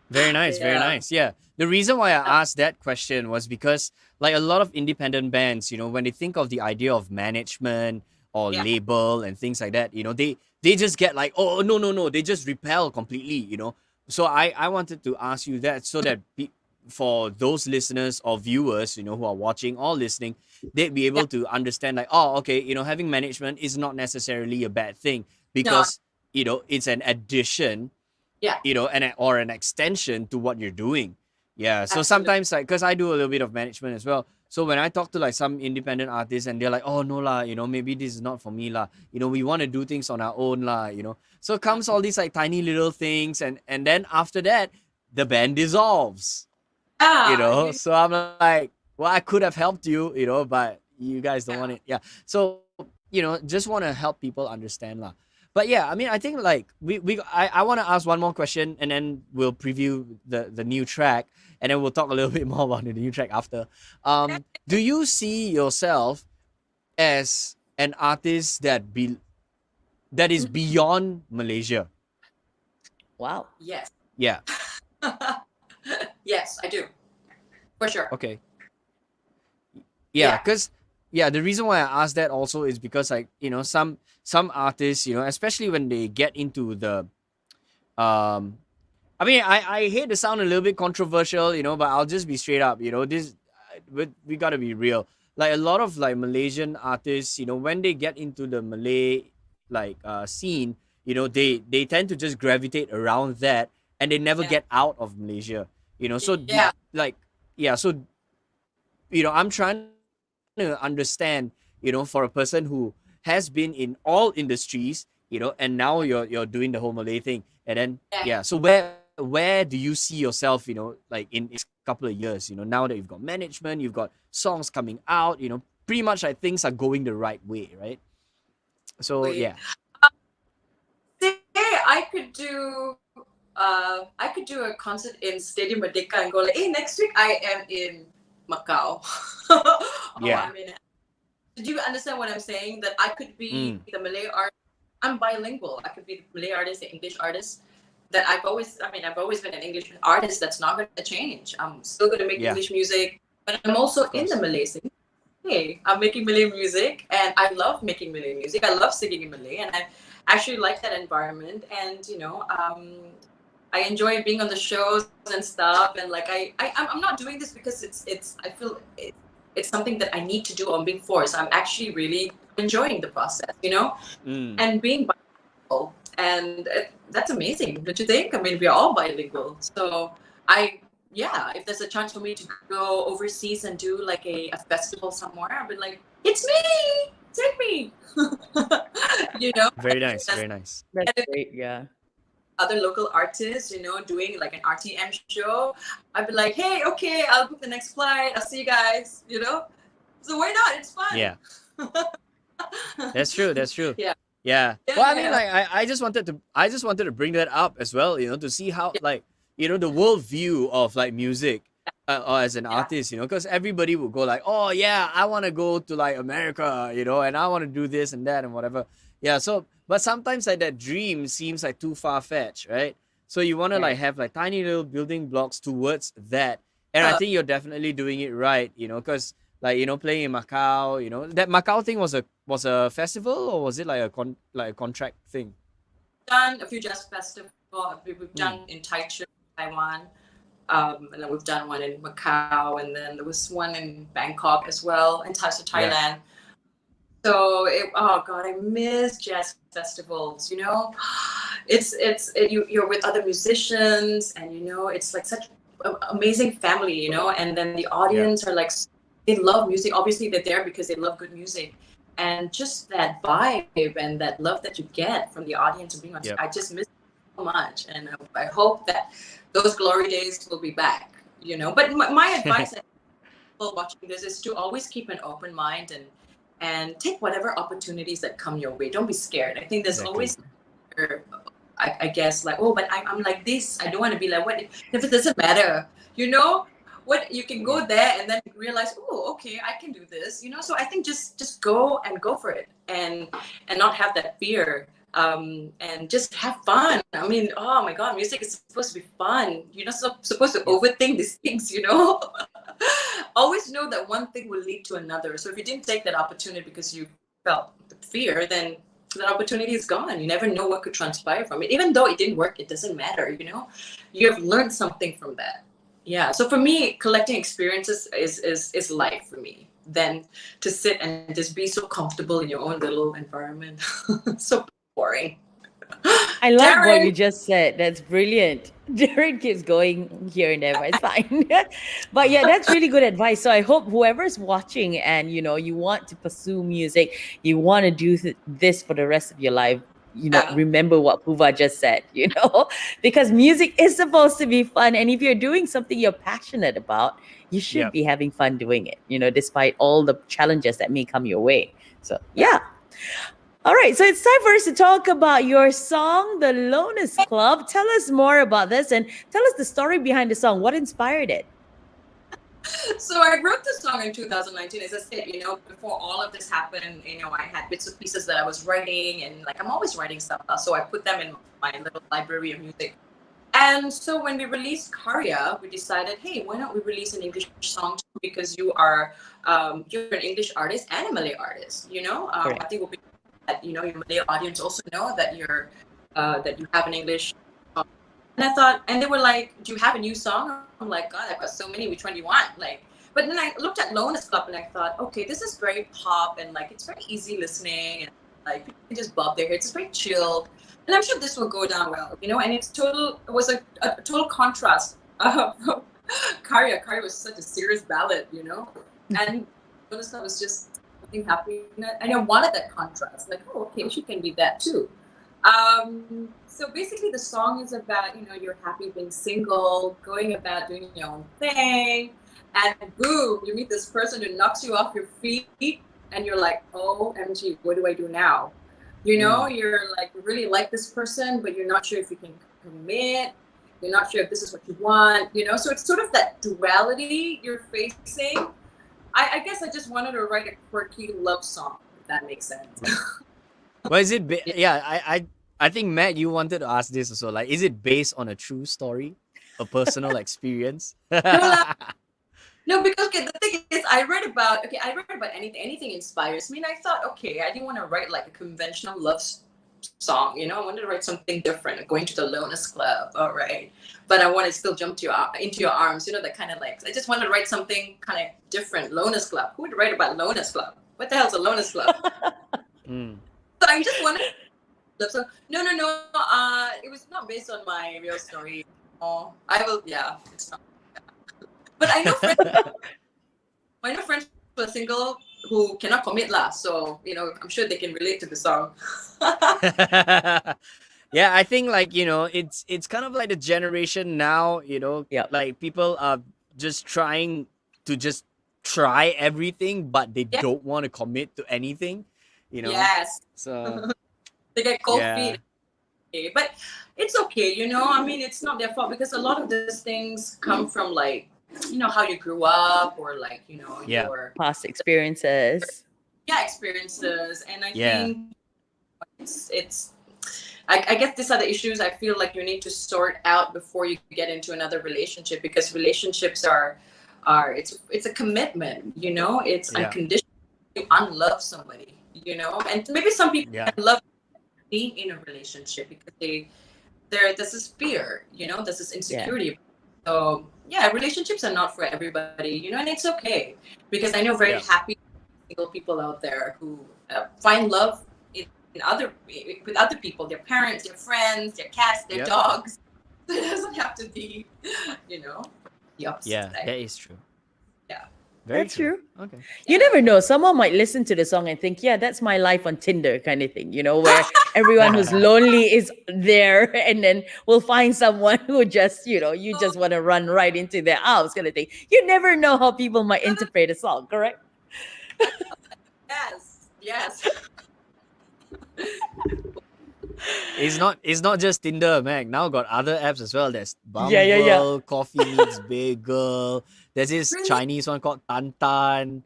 Very nice. The reason why I asked that question was because like a lot of independent bands, when they think of the idea of management or label and things like that, they just get like, oh no, they just repel completely, So I wanted to ask you that so that for those listeners or viewers, who are watching or listening, they'd be able to understand like, oh, okay, having management is not necessarily a bad thing because, it's an addition, or an extension to what you're doing. Yeah. So sometimes like, because I do a little bit of management as well. So when I talk to like some independent artists and they're like, oh no lah, maybe this is not for me lah. We want to do things on our own lah. So comes all these like tiny little things, and then after that, the band dissolves. Yeah. So I'm like, well, I could have helped you, but you guys don't want it. Yeah. So, just want to help people understand lah. But yeah, I mean, I think like I want to ask one more question, and then we'll preview the new track, and then we'll talk a little bit more about the new track after. Do you see yourself as an artist that is beyond Malaysia? Wow. Yes. Yeah. Yes, I do. For sure. Okay. Yeah. Yeah, because the reason why I asked that also is because like some artists, especially when they get into the I mean, I hate to sound a little bit controversial, but I'll just be straight up. This we gotta be real. Like a lot of like Malaysian artists, when they get into the Malay like scene, they tend to just gravitate around that, and they never get out of Malaysia. So Yeah. so I'm trying to understand, for a person who has been in all industries, and now you're doing the whole Malay thing, and then so where do you see yourself, like in a couple of years, now that you've got management, you've got songs coming out, pretty much like things are going the right way, right? So yeah. Say I could do a concert in Stadium Merdeka and go like, hey, next week I am in Macau. Yeah. Did you understand what I'm saying? That I could be the Malay artist. I'm bilingual. I could be the Malay artist, the English artist. That I've always been an English artist. That's not going to change. I'm still going to make English music, but I'm also in the Malay scene. Hey, I'm making Malay music, and I love making Malay music. I love singing in Malay, and I actually like that environment. And I enjoy being on the shows and stuff. And like I'm not doing this because I feel it's something that I need to do or I'm being forced. I'm actually really enjoying the process, and being bilingual. And that's amazing, don't you think? I mean, we're all bilingual. So if there's a chance for me to go overseas and do like a festival somewhere, I'll be like, it's me, take me. Very nice, very nice. That's great. Yeah. Other local artists, doing like an RTM show, I'd be like, hey, okay, I'll book the next flight. I'll see you guys, So why not? It's fun. Yeah. That's true. Yeah. Yeah. Well, I mean, like, I just wanted to bring that up as well, to see how, like, the worldview of like music or as an artist, because everybody will go like, oh yeah, I want to go to like America, and I want to do this and that and whatever. Yeah. So, but sometimes like that dream seems like too far fetched, right? So you want to like have like tiny little building blocks towards that, and I think you're definitely doing it right, because like playing in Macau, that Macau thing was a festival, or was it like a contract thing? Done a few jazz festivals. We've done in Taichung, Taiwan, and then we've done one in Macau, and then there was one in Bangkok as well, in Thailand. Yeah. So oh god, I miss jazz festivals. You're with other musicians, and it's like such an amazing family, and then the audience are like, they love music. Obviously, they're there because they love good music, and just that vibe and that love that you get from the audience and being on. I just miss it so much, and I hope that those glory days will be back. But my advice to people watching this is to always keep an open mind and take whatever opportunities that come your way. Don't be scared. I think there's always, I guess, like, oh, but I'm like this. I don't want to be like, what if it doesn't matter? What you can go there and then realize, oh, okay, I can do this. So I think just go for it and not have that fear. And just have fun. I mean, oh my God, music is supposed to be fun. You're not supposed to overthink these things, Always know that one thing will lead to another. So if you didn't take that opportunity because you felt the fear, then that opportunity is gone. You never know what could transpire from it. Even though it didn't work, it doesn't matter, You have learned something from that. Yeah. So for me, collecting experiences is life for me. Than to sit and just be so comfortable in your own little environment. So boring. I love what you Darren. just said. That's brilliant. Darren keeps going here and there, but it's fine. But yeah, that's really good advice. So I hope whoever's watching and you want to pursue music, you want to do this for the rest of your life. Yeah, Remember what PooVaa just said. Because music is supposed to be fun, and if you're doing something you're passionate about, you should Yep. be having fun doing it. Despite all the challenges that may come your way. So yeah. yeah. All right, so it's time for us to talk about your song, The Loners Club. Tell us more about this and tell us the story behind the song. What inspired it? So I wrote this song in 2019. As I said, before all of this happened, I had bits of pieces that I was writing, and like I'm always writing stuff. So I put them in my little library of music. And so when we released Karya, we decided, hey, why not we release an English song too? Because you're an English artist and a Malay artist. I Correct. think we'll be that your Malay audience also know that that you have an English. And I thought, and they were like, "Do you have a new song?" I'm like, "God, I've got so many. Which one do you want?" Like, but then I looked at Loners Club and I thought, okay, this is very pop and like it's very easy listening and like people can just bob their heads. It's very chill, and I'm sure this will go down well, And it's total. It was a total contrast. From Karya. Karya was such a serious ballad, and Loners Club was just something happy, and I wanted that contrast. Like, oh, okay, she can be that too. So basically the song is about, you're happy being single, going about doing your own thing, and boom, you meet this person who knocks you off your feet and you're like, OMG, what do I do now? You're like, you really like this person, but you're not sure if you can commit. You're not sure if this is what you want, so it's sort of that duality you're facing. I guess I just wanted to write a quirky love song, if that makes sense. Well, is it? Yeah, I think Matt, you wanted to ask this also. Like, is it based on a true story, a personal experience? No, because okay, the thing is, I read about anything. Anything inspires me, and I thought, okay, I didn't want to write like a conventional love song. I wanted to write something different. Going to the Loners Club, all right, but I want to still jump to into your arms. That kind of like I just wanted to write something kind of different. Loners Club. Who would write about Loners Club? What the hell's a Loners Club? Mm. So I just wanted. So no. It was not based on my real story. Oh, I will. Yeah, it's not. But I know friends who are single who cannot commit lah. So I'm sure they can relate to the song. Yeah, I think like it's kind of like the generation now. Yep. Like people are just trying to just try everything, but they Yeah. don't want to commit to anything. Yes, So they get cold yeah, feet. Okay, but it's okay. I mean, it's not their fault because a lot of these things come from like how you grew up or like Yeah. your Past experiences. experiences, and I Yeah. think it's I guess these are the issues I feel like you need to sort out before you get into another relationship, because relationships are it's a commitment, it's Yeah. unconditional. You unlove somebody, and maybe some people Yeah. can love being in a relationship because there's this fear, there's this insecurity. So yeah, relationships are not for everybody, and it's okay, because I know very Yeah. happy single people out there who find love with other people, their parents, their friends, their cats, their Yep. dogs. It doesn't have to be, the opposite Yeah, side. that is true. Yeah. Very That's true. Okay. You never know. Someone might listen to the song and think, yeah, that's my life on Tinder kind of thing, where everyone who's lonely is there, and then we'll find someone who just, you just want to run right into their arms kind of thing. You never know how people might interpret a song, correct? Yes. It's not just Tinder, man. Now got other apps as well. There's Bumble, Yeah. Coffee Meets Bagel. There's this Really? Chinese one called Tan Tan.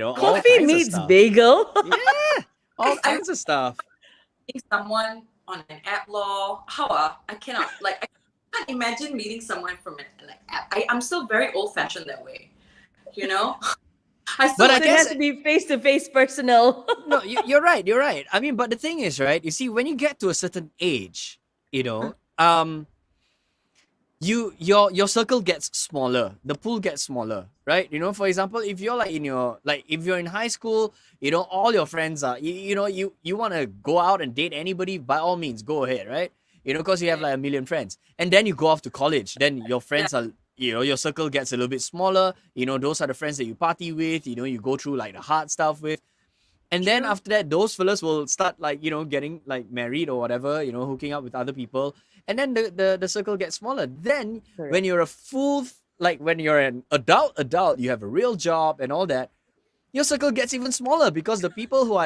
All Coffee kinds of meets stuff. bagel. Yeah, all Guys, I- kinds of stuff. Meeting someone on an app law. I cannot I can't imagine meeting someone from an app. I'm still very old fashioned that way. I still But I So it guess- has to be face-to-face personal. No, you're right. You're right. I mean, but the thing is, right? You see, when you get to a certain age, your circle gets smaller. The pool gets smaller, right? For example, if you're like if you're in high school, all your friends are, you want to go out and date anybody, by all means, go ahead, right? because you have like a million friends. And then you go off to college, then your friends are, your circle gets a little bit smaller. Those are the friends that you party with, you go through like the hard stuff with. And then after that, those fellas will start like, getting like married or whatever, hooking up with other people. And then the circle gets smaller. Then when you're a when you're an adult, you have a real job and all that, your circle gets even smaller, because the people who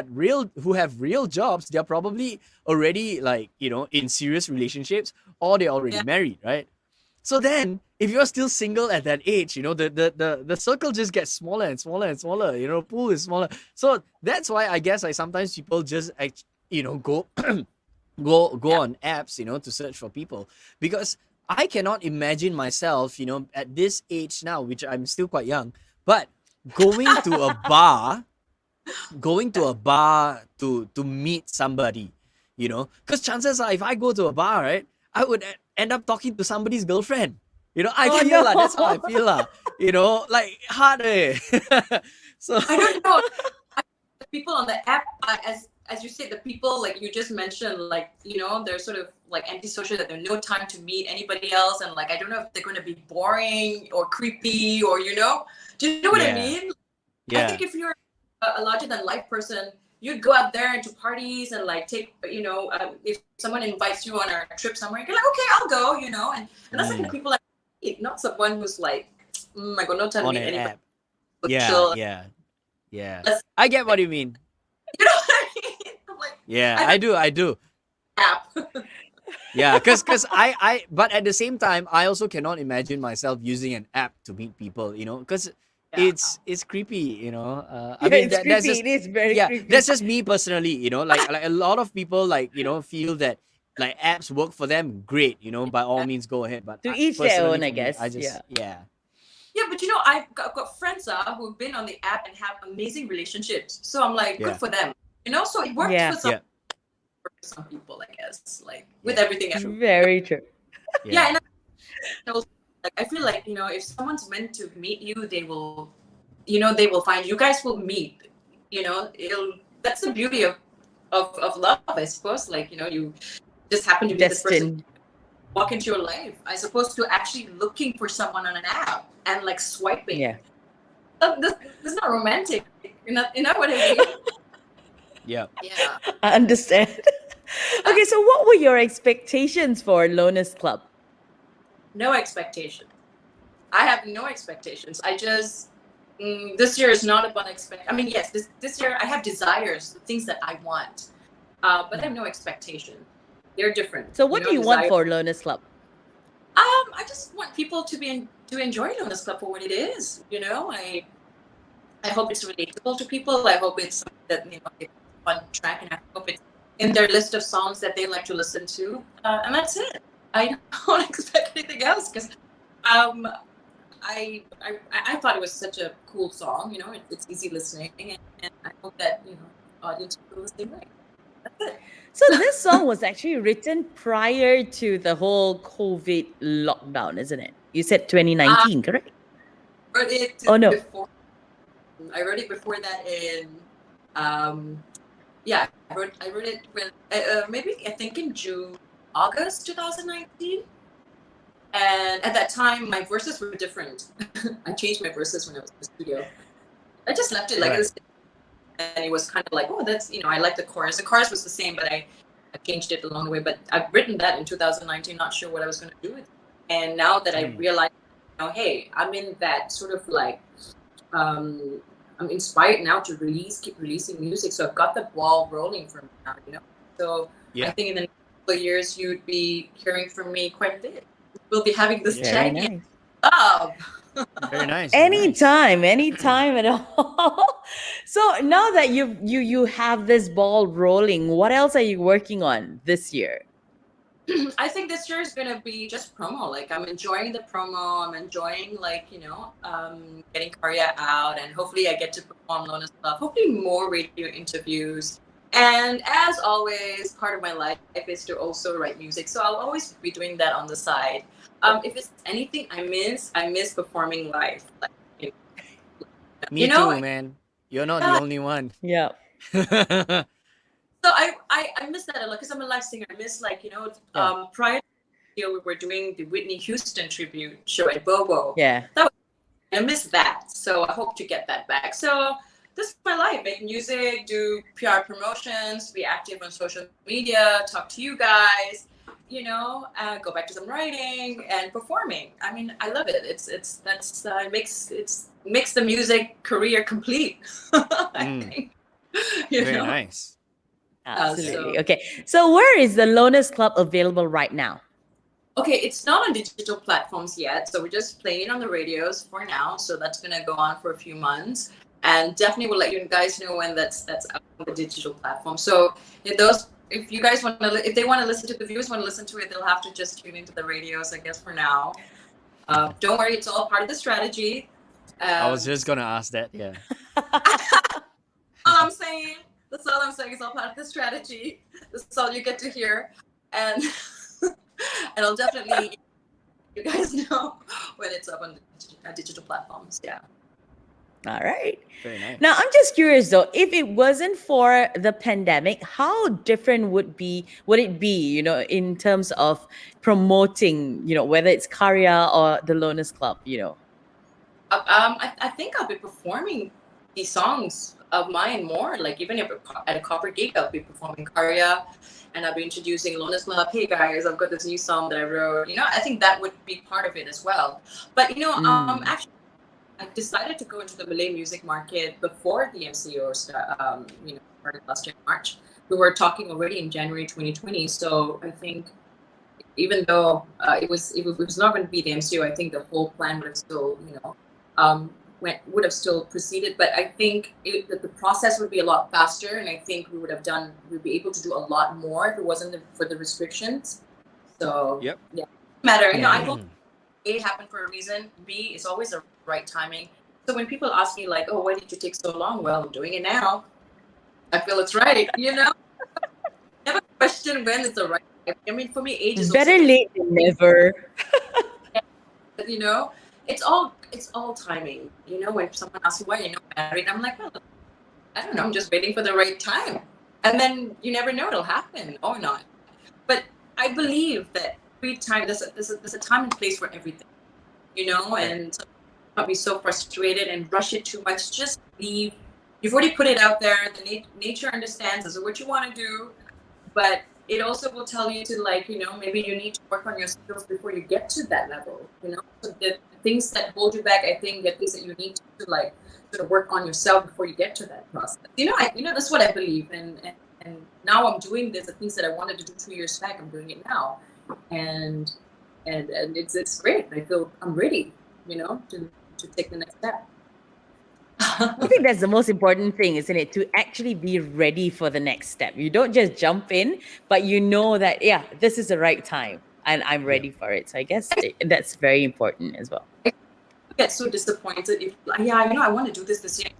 have real jobs, they're probably already like, in serious relationships, or they're already married, right? So then, if you're still single at that age, the circle just gets smaller and smaller and smaller. Pool is smaller. So that's why I guess like sometimes people just go go on apps, to search for people, because I cannot imagine myself, at this age now, which I'm still quite young, but going to a bar to meet somebody, because chances are if I go to a bar, right, I would end up talking to somebody's girlfriend. That's how I feel. Like hard. So I don't know. The people on the app, as you said, the people like you just mentioned, like, they're sort of like antisocial, that they have no time to meet anybody else, and like I don't know if they're going to be boring or creepy, or do you know what I mean? I think if you're a larger than life person, you'd go out there into parties and like take, if someone invites you on a trip somewhere, you're like, okay, I'll go, and that's like the people like, not someone who's like, I got no time to meet anybody. Yeah. I get what you mean. You know what I mean? I'm like, I do. App. Yeah, because but at the same time, I also cannot imagine myself using an app to meet people, because it's creepy, I mean, it's creepy. that's just, it is very creepy. that's just me personally, like a lot of people like, feel that like apps work for them. Great, by all means go ahead. But To each their own, personally, I for me, guess. I just Yeah, but I've got friends who've been on the app and have amazing relationships. So I'm like, good for them. So it works for some people, I guess, like with everything else. Very true. And like I feel like, if someone's meant to meet you, they will, they will find you guys will meet. That's the beauty of love, I suppose. Like, you just happen to be this person walk into your life, as opposed to actually looking for someone on an app and like swiping. Yeah. This is not romantic. You know what I mean? Yeah. I understand. Okay, so what were your expectations for Loners Club? No expectation. I have no expectations. I just this year is not about I mean, yes, this year I have desires, the things that I want, but I have no expectation. They're different. So what do you want for Loners Club? I just want people to enjoy Loners Club for what it is. I hope it's relatable to people. I hope it's something that it's a fun track, and I hope it's in their list of songs that they like to listen to. And that's it. I don't expect anything else, because I thought it was such a cool song. It's easy listening, and I hope that audience will feel the same way. That's it. So this song was actually written prior to the whole COVID lockdown, isn't it? You said 2019, correct? I wrote it before. I wrote it before that in I wrote it when maybe I think in August 2019. And at that time, my verses were different. I changed my verses when I was in the studio. I just left it like this. And it was kind of like, oh, that's, I like the chorus. The chorus was the same, but I changed it along the way. But I've written that in 2019, not sure what I was going to do with it. And now that I realized, hey, I'm in that sort of like, I'm inspired now to keep releasing music. So I've got the ball rolling from now, So I think in the next couple of years, you'd be hearing from me quite a bit. We'll be having this chat. Nice. Very nice. Anytime at all. So now that you have this ball rolling, what else are you working on this year? I think this year is gonna be just promo. Like, I'm enjoying the promo. I'm enjoying getting Karya out, and hopefully I get to perform Loners Club. Hopefully more radio interviews. And as always, part of my life is to also write music. So I'll always be doing that on the side. If it's anything I miss performing live. Like, Me too, man. You're not the only one. Yeah. So I miss that a lot because I'm a live singer. I miss prior to the video, we were doing the Whitney Houston tribute show at Bobo. Yeah. I miss that. So I hope to get that back. So this is my life: make music, do PR promotions, be active on social media, talk to you guys. Go back to some writing and performing. I mean, I love it. It makes the music career complete. I think. Very nice. Absolutely. Okay. So where is the Loners Club available right now? Okay, it's not on digital platforms yet, so we're just playing on the radios for now. So that's gonna go on for a few months, and definitely we'll let you guys know when that's out on the digital platform. So if you guys if they want to listen to the viewers want to listen to it, they'll have to just tune into the radios, I guess, for now. Don't worry, it's all part of the strategy. I was just gonna ask that. Yeah. All I'm saying. That's all I'm saying. It's all part of the strategy. That's all you get to hear, and and I'll definitely let you guys know when it's up on the digital platforms. Yeah. All right. Very nice. Now, I'm just curious though, if it wasn't for the pandemic, how different would it be, in terms of promoting, whether it's Karya or the Loners Club, I think I'll be performing these songs of mine more. Like even if at a corporate gig, I'll be performing Karya, and I'll be introducing Loners Club. Hey guys, I've got this new song that I wrote. I think that would be part of it as well. But actually, I decided to go into the Malay music market before the MCO started last year in March. We were talking already in January 2020. So I think even though it was not going to be the MCO, I think the whole plan would have still, would have still proceeded. But I think that the process would be a lot faster, and I think we'd be able to do a lot more if it wasn't for the restrictions. So yep. Yeah, matter. I hope A happened for a reason. B is always the right timing. So when people ask me like, "Oh, why did you take so long?" Well, I'm doing it now. I feel it's right. Never question when it's the right time. I mean, for me, age is better also, late than never. it's all timing. When someone asks me why you're not married, I'm like, well, I don't know. I'm just waiting for the right time, and then you never know, it'll happen or not. But I believe that every time there's a time and place for everything, and so not be so frustrated and rush it too much. Just leave. You've already put it out there. The nature understands this is what you want to do, but it also will tell you to maybe you need to work on your skills before you get to that level. So the things that hold you back, I think, the things that you need to sort of work on yourself before you get to that process. That's what I believe, and now I'm doing this. The things that I wanted to do 2 years back, I'm doing it now, and it's great. I feel I'm ready, to take the next step. I think that's the most important thing, isn't it? To actually be ready for the next step. You don't just jump in, but you know that, yeah, this is the right time and I'm ready for it. So I guess that's very important as well. I get so disappointed if, I want to do this year.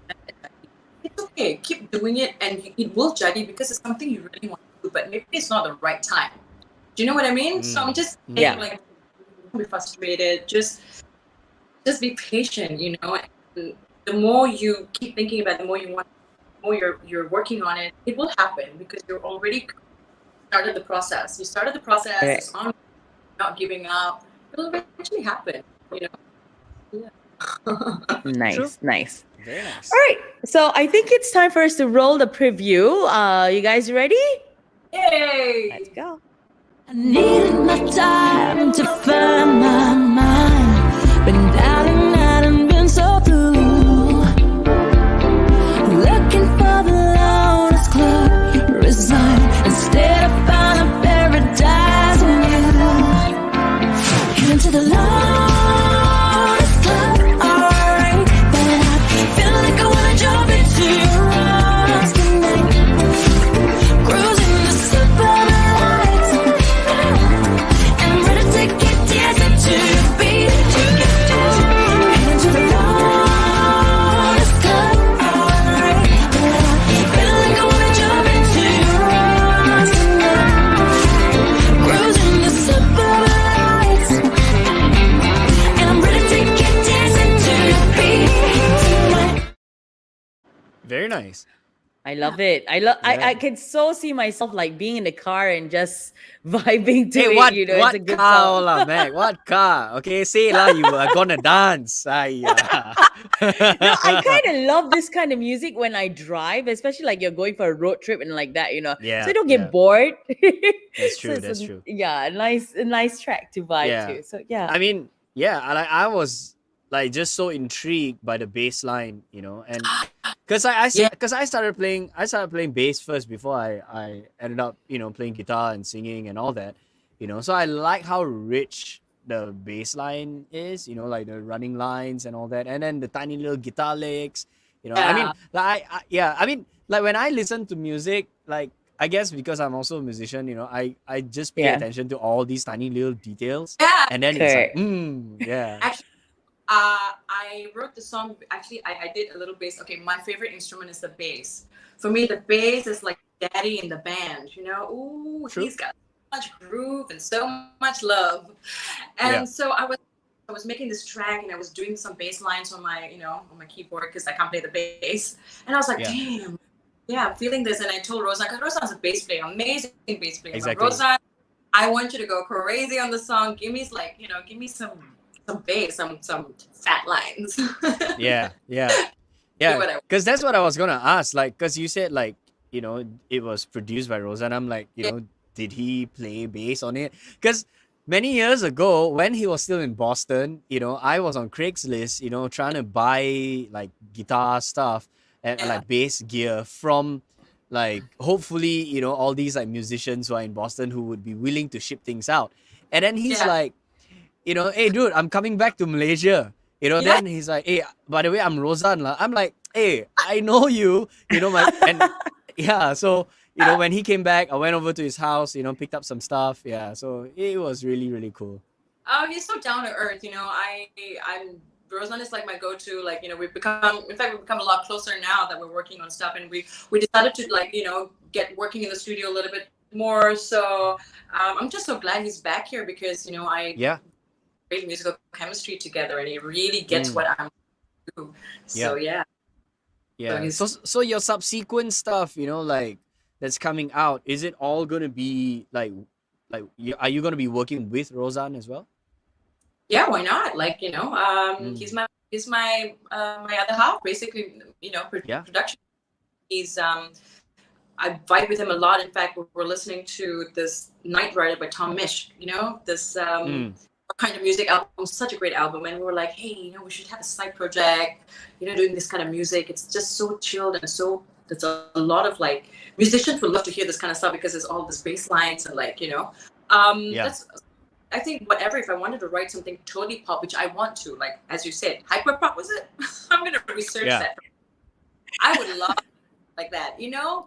It's okay. Keep doing it, and it will jadi because it's something you really want to do, but maybe it's not the right time. Do you know what I mean? So I'm just don't be frustrated. Just be patient, and the more you keep thinking about it, the more you want, the more you're working on it, it will happen because you're already started the process. You started the process, it's on, not giving up. It'll eventually happen, Yeah. Nice. True. Nice. Very nice. All right. So I think it's time for us to roll the preview. You guys ready? Yay! Let's go. I needed my time to find my mind. Been down and out and been so blue. Looking for the longest club. Resign instead of find a paradise in you. Heading to the longest club. Alright, but I feel like I wanna jump into your arms tonight. Cruising the suburbs. And I'm ready to get dancing to the beat. Heading to the longest club. Alright, but I feel like I wanna jump into your arms tonight. Cruising the suburbs. And I'm ready to get dancing to the beat tonight. Very nice. I love it. I love. I Yeah. can so see myself like being in the car and just vibing to Hey, it. what You know, it's a what good car song. lah, Mac? What car? Okay, say lah, you are gonna dance. Ayah. No, I kind of love this kind of music when I drive, especially like you're going for a road trip and like that. So Yeah, I don't yeah. get bored. That's So true. it's That's true. yeah, a nice track to vibe Yeah. to. So yeah, I mean, yeah, I was like just so intrigued by the bass line, and Yeah. because I started playing bass first before I ended up playing guitar and singing and all that, so I like how rich the bass line is, like the running lines and all that, and then the tiny little guitar licks, I mean, Yeah. like yeah, I mean, like when I listen to music, like I guess because I'm also a musician, I just pay yeah, attention to all these tiny little details, Yeah. and then it's like, correct. yeah, Actually, I wrote the song. Actually, I did a little bass. Okay, my favorite instrument is the bass. For me, the bass is like daddy in the band. Ooh, true, he's got so much groove and so much love. yeah, And so I was making this track and I was doing some bass lines on my on my keyboard because I can't play the bass. And I was like, yeah, damn, yeah, I'm feeling this. And I told Rosa, because Rosa's a bass player, amazing bass player. I'm like, exactly, Rosa, I want you to go crazy on the song. Give me give me some bass, some fat lines. yeah, yeah, Do yeah, what I want. because that's what I was gonna ask, like, because you said like it was produced by Rosa, and I'm like, did he play bass on it? Because many years ago, when he was still in Boston, I was on Craigslist, trying to buy like guitar stuff and Yeah, like bass gear from like hopefully all these like musicians who are in Boston who would be willing to ship things out, and then he's yeah, like, hey dude, I'm coming back to Malaysia. yeah. Then he's like, hey, by the way, I'm Rosan lah. I'm like, hey, I know you, and yeah, so when he came back, I went over to his house, picked up some stuff. Yeah, so it was really, really cool. Oh, he's so down to earth. I'm Roseanne is like my go-to. Like, we've become a lot closer now that we're working on stuff, and we decided to like, get working in the studio a little bit more. So I'm just so glad he's back here because I Yeah. great musical chemistry together, and he really gets Mm, what I'm doing. So yeah. yeah, so Yeah. he's So your subsequent stuff, like that's coming out, is it all gonna be like are you gonna be working with Rosan as well? yeah, why not? Like, Mm, he's my other half, basically. yeah. Production. He's I vibe with him a lot. In fact, we're listening to this Night Rider by Tom Misch. This Mm, kind of music album, such a great album. And we were like, hey, we should have a side project. Doing this kind of music. It's just so chilled and so. There's a lot of like musicians would love to hear this kind of stuff because there's all this bass lines and like yeah. that's I think whatever, if I wanted to write something totally pop, which I want to, like as you said, hyper pop was it? I'm gonna research Yeah. that. I would love like that,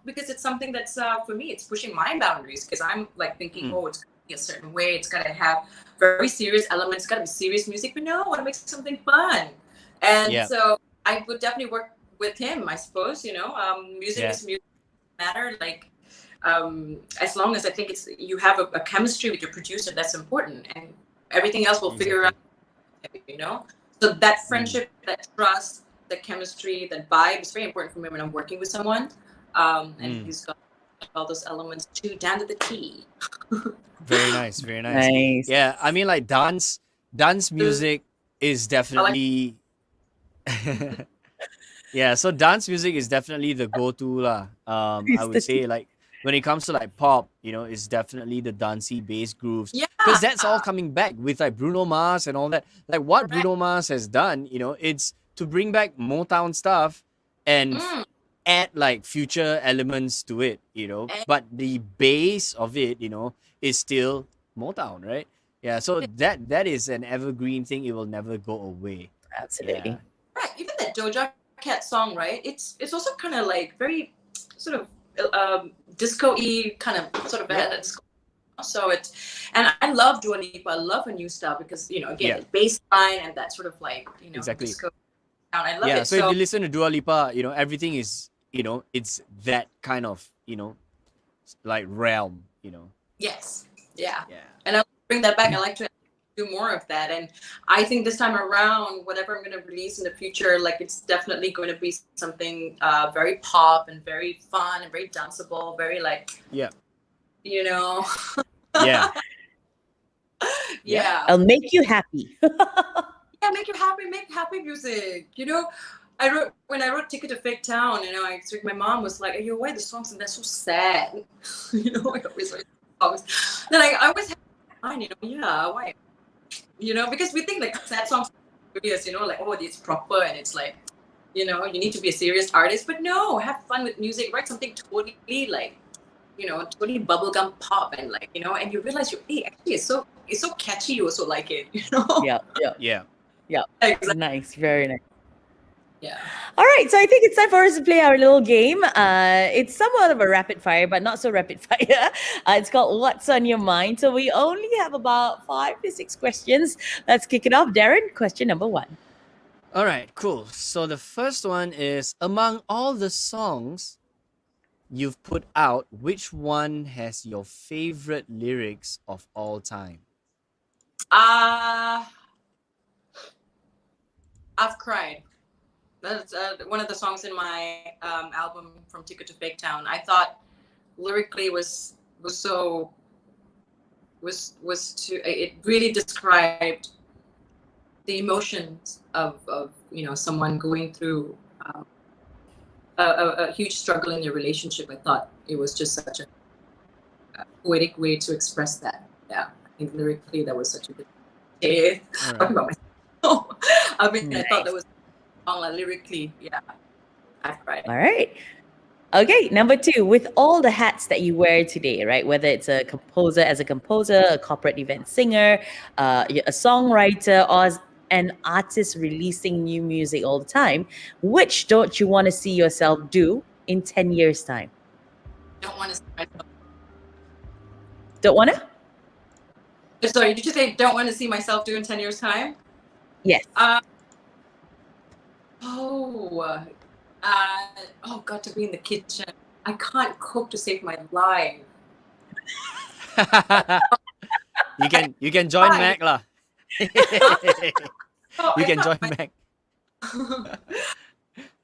because it's something that's for me, it's pushing my boundaries because I'm like thinking, Mm, oh, it's gonna be a certain way, it's gotta have very serious elements, it's gotta be serious music, but no, I want to make something fun. And yeah. so I would definitely work with him, I suppose, music Yeah. is music matter. Like as long as I think it's you have a chemistry with your producer, that's important, and everything else will figure out. Exactly. So that Mm, friendship, that trust, the chemistry, that vibe is very important for me when I'm working with someone. And mm. he's got all those elements too, down to the T. Very nice. Very nice. Nice. Yeah. I mean, like dance music is I like definitely yeah, so dance music is definitely the go-to lah. I It's would the say like when it comes to like pop, it's definitely the dancey bass grooves, yeah, because that's all coming back with like Bruno Mars and all that. Like what correct. Bruno Mars has done, it's to bring back Motown stuff and Mm. add like future elements to it, And but the base of it, is still Motown, right? Yeah, so that is an evergreen thing. It will never go away. Yeah. absolutely. right, even the Doja Cat song, right? It's also kind of like very sort of disco-y kind of sort of Yeah. disco. So and I love Dua Lipa. I love her new style because again Yeah. the bass line and that sort of like Exactly. disco sound. I love Yeah, it. so if So you listen to Dua Lipa, everything is, it's that kind of, like realm. yes, yeah, Yeah. and I bring that back. I like to do more of that. And I think this time around, whatever I'm going to release in the future, like it's definitely going to be something very pop and very fun and very danceable, very like, Yeah. you know, Yeah. yeah. I'll make you happy. Yeah, make you happy, make happy music. You know, when I wrote Ticket to Fake Town, you know, my mom was like, "You why the songs and they're so sad?" You know, I always write songs. Then I always have in mind, you know, yeah, why? You know, because we think like sad songs are serious, you know, like, oh, it's proper and it's like, you know, you need to be a serious artist. But no, have fun with music, write something totally like, you know, totally bubblegum pop and like, you know, and you realize hey, actually it's so catchy, you also like it, you know? Yeah, yeah, Yeah. yeah. Exactly. Nice, very nice. Yeah. All right, so I think it's time for us to play our little game. It's somewhat of a rapid fire, but not so rapid fire. It's called What's on Your Mind. So we only have about 5 to 6 questions. Let's kick it off. Darren, question number 1. All right, cool. So the first one is, among all the songs you've put out, which one has your favorite lyrics of all time? I've cried. That's one of the songs in my album From Ticket to Fake Town. I thought lyrically it really described the emotions of you know, someone going through a huge struggle in their relationship. I thought it was just such a poetic way to express that. Yeah, I think lyrically that was such a good way. All right. Talking about myself. I mean, Nice. I thought that was lyrically, yeah, I've cried. All right. Okay, number 2, with all the hats that you wear today, right? Whether it's a composer, a corporate event singer, a songwriter, or an artist releasing new music all the time, which don't you want to see yourself do in 10 years' time? Don't want to see myself. Don't want to? Sorry, did you say don't want to see myself do in 10 years' time? Yes. God, to be in the kitchen. I can't cook to save my life. You can join Fine. Mac lah. Oh, You I can thought join Mac.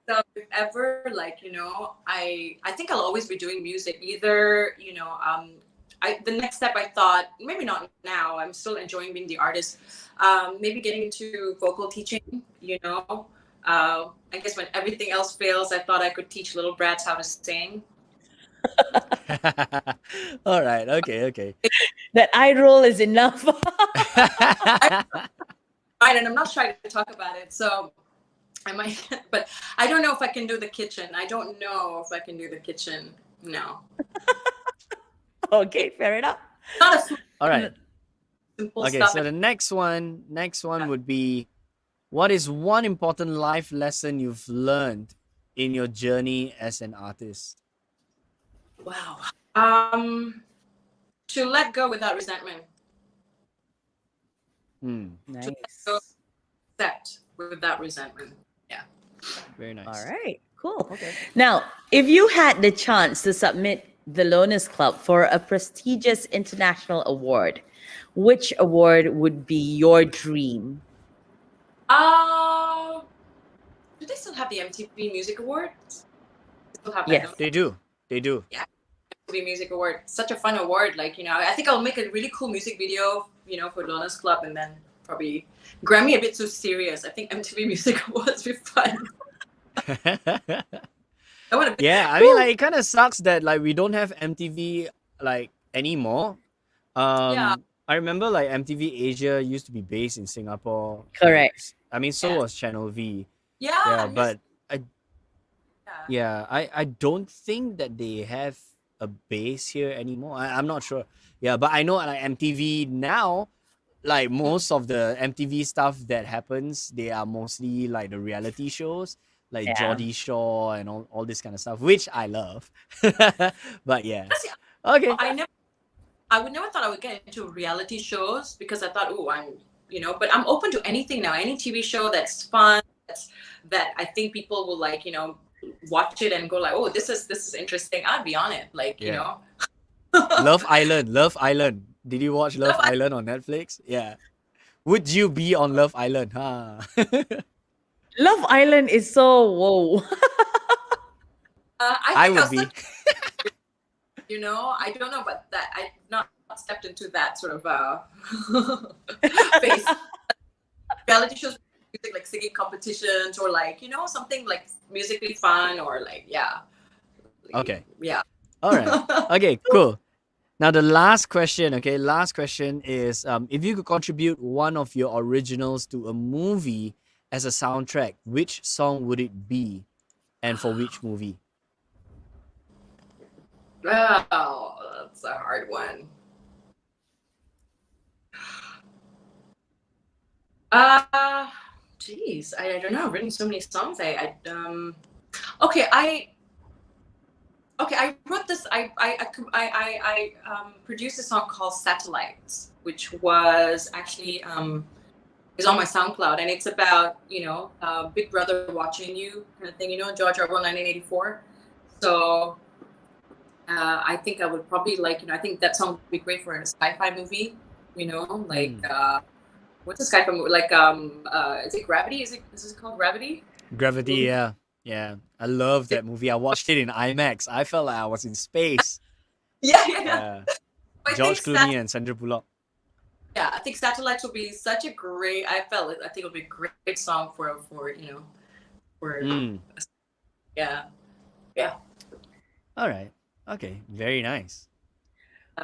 So if ever, like, you know, I think I'll always be doing music. Either, you know, the next step I thought, maybe not now, I'm still enjoying being the artist. Maybe getting into vocal teaching, you know. I guess when everything else fails, I thought I could teach little brats how to sing. All right. Okay. That eye roll is enough. Right, and I'm not shy to talk about it, so I might, but I don't know if I can do the kitchen. I don't know if I can do the kitchen. No. Okay, fair enough. Not a All right. simple Okay, stuff. so the next one would be, what is one important life lesson you've learned in your journey as an artist? Wow. To let go without resentment. Nice. So accept without resentment. Yeah. Very nice. All right, cool. Okay. Now, if you had the chance to submit the Loners Club for a prestigious international award, which award would be your dream? Do they still have the MTV Music Awards? They still have that, Yes. don't They do. MTV Music Award. Such a fun award. Like, you know, I think I'll make a really cool music video, you know, for Loners Club, and then probably Grammy a bit too serious. I think MTV Music Awards would be fun. I want to. Yeah, I mean, like, it kind of sucks that like we don't have MTV like anymore. Yeah. I remember like MTV Asia used to be based in Singapore. Correct. I mean, so Yeah. was Channel V. Yeah. Yeah, I miss- but yeah. I don't think that they have a base here anymore. I'm not sure. Yeah, but I know like MTV now, like most of the MTV stuff that happens, they are mostly like the reality shows, like Yeah. Geordie Shore and all this kind of stuff, which I love. But yeah. Honestly, Okay. I would never thought I would get into reality shows because I thought, oh, I'm, you know, but I'm open to anything now. Any TV show that's fun, that I think people will like, you know, watch it and go like, oh, this is interesting. I'd be on it, like, you Yeah. know. Love Island. Did you watch Love Love Island on Netflix? Yeah. Would you be on Love Island? Huh? Love Island is so whoa. I I think I'll would still, be. I don't know about that. I've not stepped into that sort of phase. Reality shows, music like singing competitions, or like something like musically fun, or like Okay. yeah. All right. Okay. Cool. Now the last question. Okay. Last question is, if you could contribute one of your originals to a movie as a soundtrack, which song would it be, and for which movie? Oh, that's a hard one. Geez, I don't know. I've written so many songs. Okay, I wrote this. I produced a song called Satellites, which was actually is on my SoundCloud, and it's about Big Brother watching you kind of thing. George Orwell, 1984. So I think I would probably I think that song would be great for a sci-fi movie. Like what's a sci-fi movie? Like is it Gravity? Is it called Gravity? Gravity. Yeah. Yeah. I love that movie. I watched it in IMAX. I felt like I was in space. Yeah. Yeah. I George think Clooney and Sandra Bullock. Yeah, I think Satellites will be such a great. I think it'll be a great song for Mm. yeah. All right. Okay. Very nice.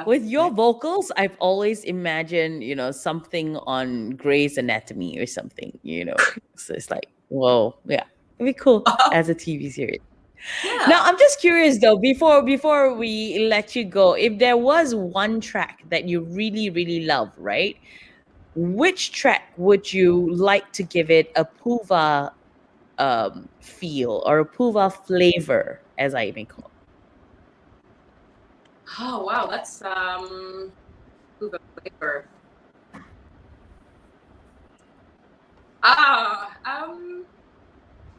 With your vocals, I've always imagined, something on Grey's Anatomy or something, So it's like, whoa, yeah. It'd be cool as a TV series. Yeah. Now, I'm just curious though, before we let you go, if there was one track that you really, really love, right? Which track would you like to give it a PooVaa feel or a PooVaa flavor, as I may call it? Oh wow, that's PooVaa flavor.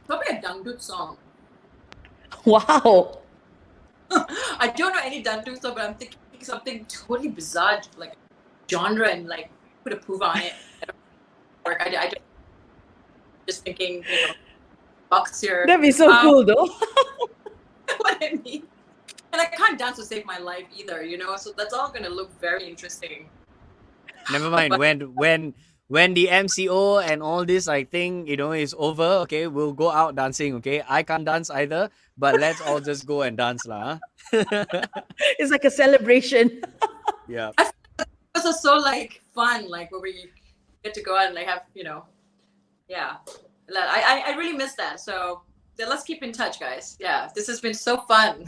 Probably a dangdut song. Wow. I don't know any dangdut song, but I'm thinking something totally bizarre, like genre, and like put a PooVaa on it. I don't just thinking, box here. That'd be so cool though. What I mean. And I can't dance to save my life either, so that's all gonna look very interesting. Never mind. When the MCO and all this thing is over, okay, we'll go out dancing. Okay, I can't dance either, but let's all just go and dance, lah. Huh? It's like a celebration. Yeah. I feel this is so fun, where we get to go out and have yeah. I really miss that. So let's keep in touch, guys. Yeah, this has been so fun.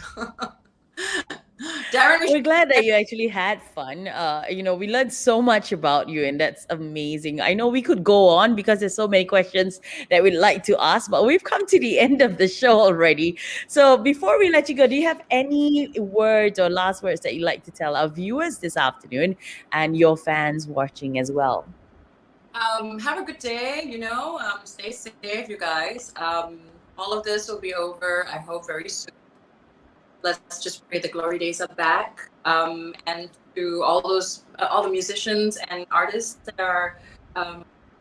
Darren, We're glad that you actually had fun. We learned so much about you, and that's amazing. I know we could go on because there's so many questions that we'd like to ask, but we've come to the end of the show already. So before we let you go, do you have any words or last words that you'd like to tell our viewers this afternoon and your fans watching as well? have a good day. Stay safe, you guys. All of this will be over, I hope, very soon. Let's just pray the glory days are back. And to all the musicians and artists that are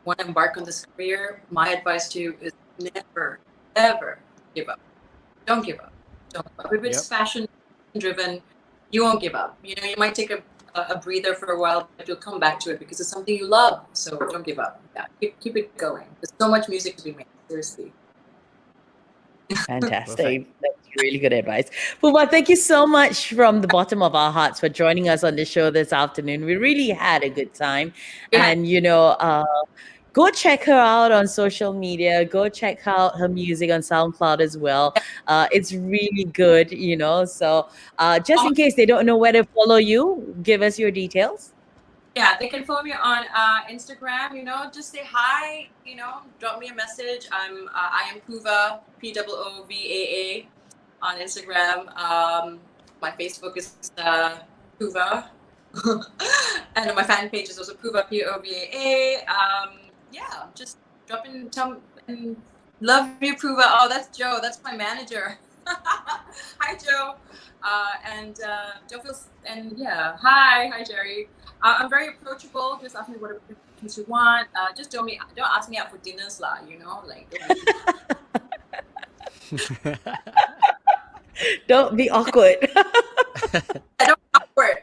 want to embark on this career, my advice to you is never, ever give up. Don't give up. Don't give up. If it's passion driven, you won't give up. You might take a breather for a while, but you'll come back to it because it's something you love. So don't give up. Yeah, keep it going. There's so much music to be made. Seriously. Fantastic. That's really good advice. PooVaa, thank you so much from the bottom of our hearts for joining us on the show this afternoon. We really had a good time. Yeah. And, go check her out on social media. Go check out her music on SoundCloud as well. It's really good, So just in case they don't know where to follow you, give us your details. Yeah, they can follow me on Instagram. Just say hi. Drop me a message. I am PooVaa, POOVAA, on Instagram. My Facebook is PooVaa, and my fan page is also PooVaa, POOVAA. Yeah, just drop in. And love you, PooVaa. Oh, that's Joe. That's my manager. Hi, Joe. Don't feel. And yeah, hi, Jerry. I'm very approachable. Just ask me whatever things you want. Just don't ask me out for dinners lah. You know, like don't be Don't be awkward. I don't awkward.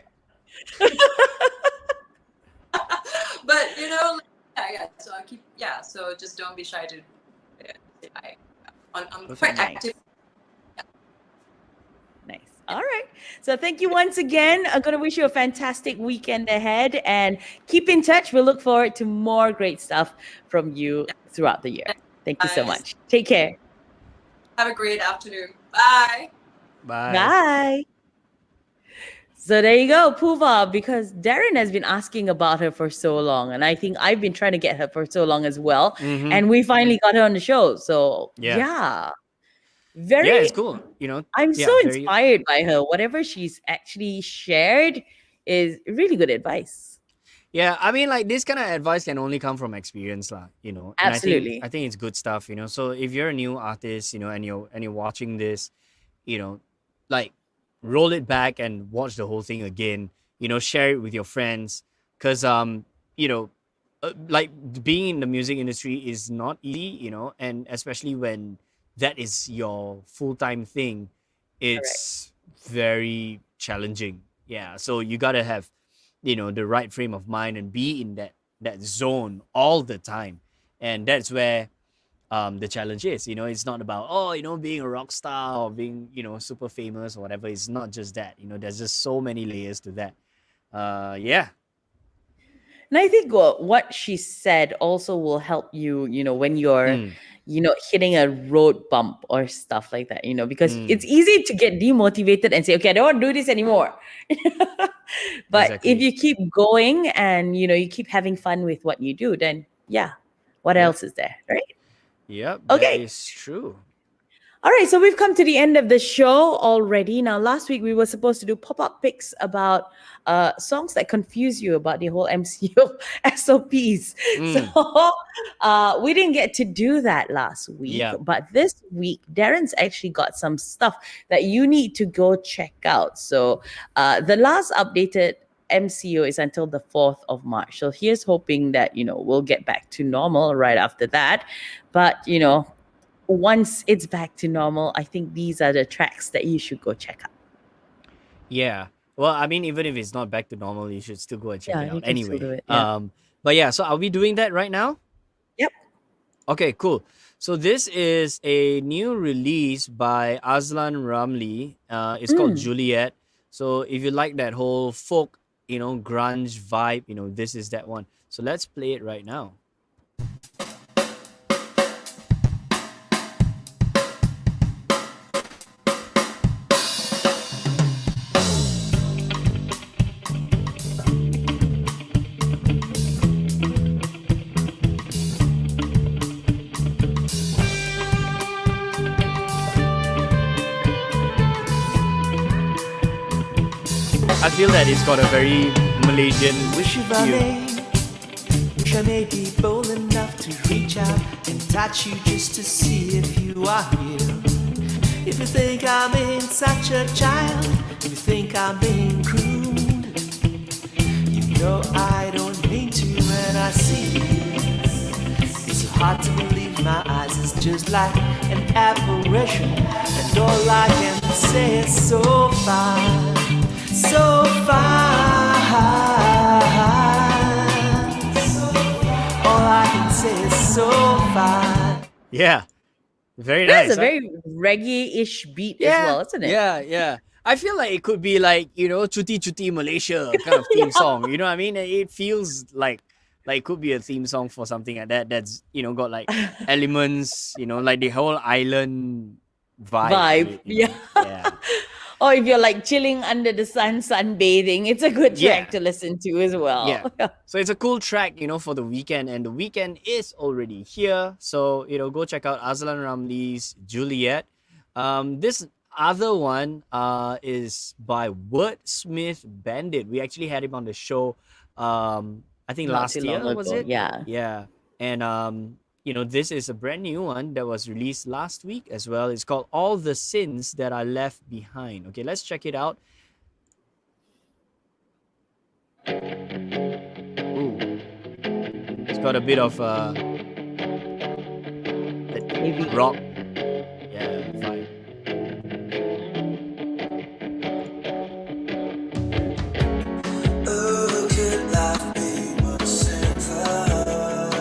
But you know, like, yeah. So I keep So just don't be shy to say hi. I'm Perfect. quite Nice. active. Nice. All right. So thank you once again. I'm going to wish you a fantastic weekend ahead and keep in touch. We'll look forward to more great stuff from you throughout the year. Thank you so Guys, much. Take care. have a great afternoon. Bye. Bye. Bye. So there you go, PooVaa, because Darren has been asking about her for so long. And I think I've been trying to get her for so long as well. Mhm. And we finally got her on the show. So Yeah. yeah. Yeah, Very it's cool. I'm Yeah, so very. inspired by her. Whatever she's actually shared is really good advice. Yeah, I mean, like this kind of advice can only come from experience, lah. And Absolutely. I think it's good stuff. So if you're a new artist, and you're watching this, like roll it back and watch the whole thing again. Share it with your friends, because like being in the music industry is not easy. And especially when that is your full time thing, it's very challenging. Yeah, so you gotta have the right frame of mind and be in that zone all the time, and that's where the challenge is. It's not about being a rock star or being super famous or whatever. It's not just that. There's just so many layers to that. Yeah. And I think what she said also will help you, when you're, Mm. hitting a road bump or stuff like that, because it's easy to get demotivated and say, okay, I don't want to do this anymore. But if Exactly. you keep going and, you keep having fun with what you do, then yeah, what Yep. else is there, right? Yep, that Okay. is true. All right, so we've come to the end of the show already. Now, last week we were supposed to do pop-up picks about songs that confuse you about the whole MCO SOPs. So we didn't get to do that last week. Yeah. But this week, Darren's actually got some stuff that you need to go check out. So the last updated MCO is until the 4th of March. So here's hoping that, we'll get back to normal right after that. But, once it's back to normal, I think these are the tracks that you should go check out. Yeah. Well, I mean, even if it's not back to normal, you should still go and check Yeah, it you out can still anyway. do it, yeah. But yeah, so are we doing that right now? Yep. Okay, cool. So this is a new release by Aslan Ramli. It's called Juliet. So if you like that whole folk, grunge vibe, this is that one. So let's play it right now. I feel that it's got a very Malaysian Wish I may be bold enough to reach out and touch you just to see if you are here. If you think I'm in such a child, if you think I'm being crude, you know I don't mean to when I see you. It's so hard to believe my eyes is just like an apparition, and all I can say is so fine, so fine. All I can say is so fine. Yeah. Very That's nice. a very reggae-ish beat yeah, as well, isn't it? Yeah. I feel like it could be like, Cuti Cuti Malaysia kind of theme song. You know what I mean? It feels like it could be a theme song for something like that. That's, got like elements, like the whole island vibe. Yeah. Or if you're like chilling under the sun, sunbathing, it's a good track Yeah. to listen to as well. Yeah. So it's a cool track, for the weekend, and the weekend is already here. So, go check out Aslan Ramli's Juliet. This other one is by Wordsmith Bandit. We actually had him on the show I think Not last too year, long was ago, it? yeah. Yeah. And this is a brand new one that was released last week as well. It's called All the Sins That Are Left Behind. Okay, let's check it out. Ooh. got a bit of Heavy. rock. Yeah, vibe. Oh, could life be more simpler?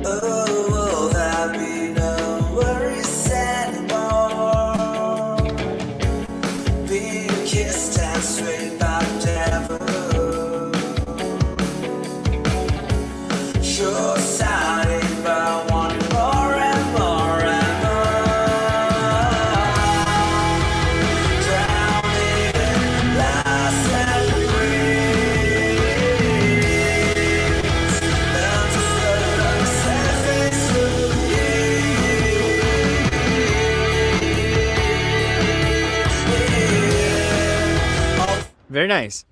Oh, will there be no worries anymore? Being kissed and swayed by the devil. Sure sounding, but I wanted more and more and more. Drowning in lost and breeze. Learn to float on the surface of the Very nice.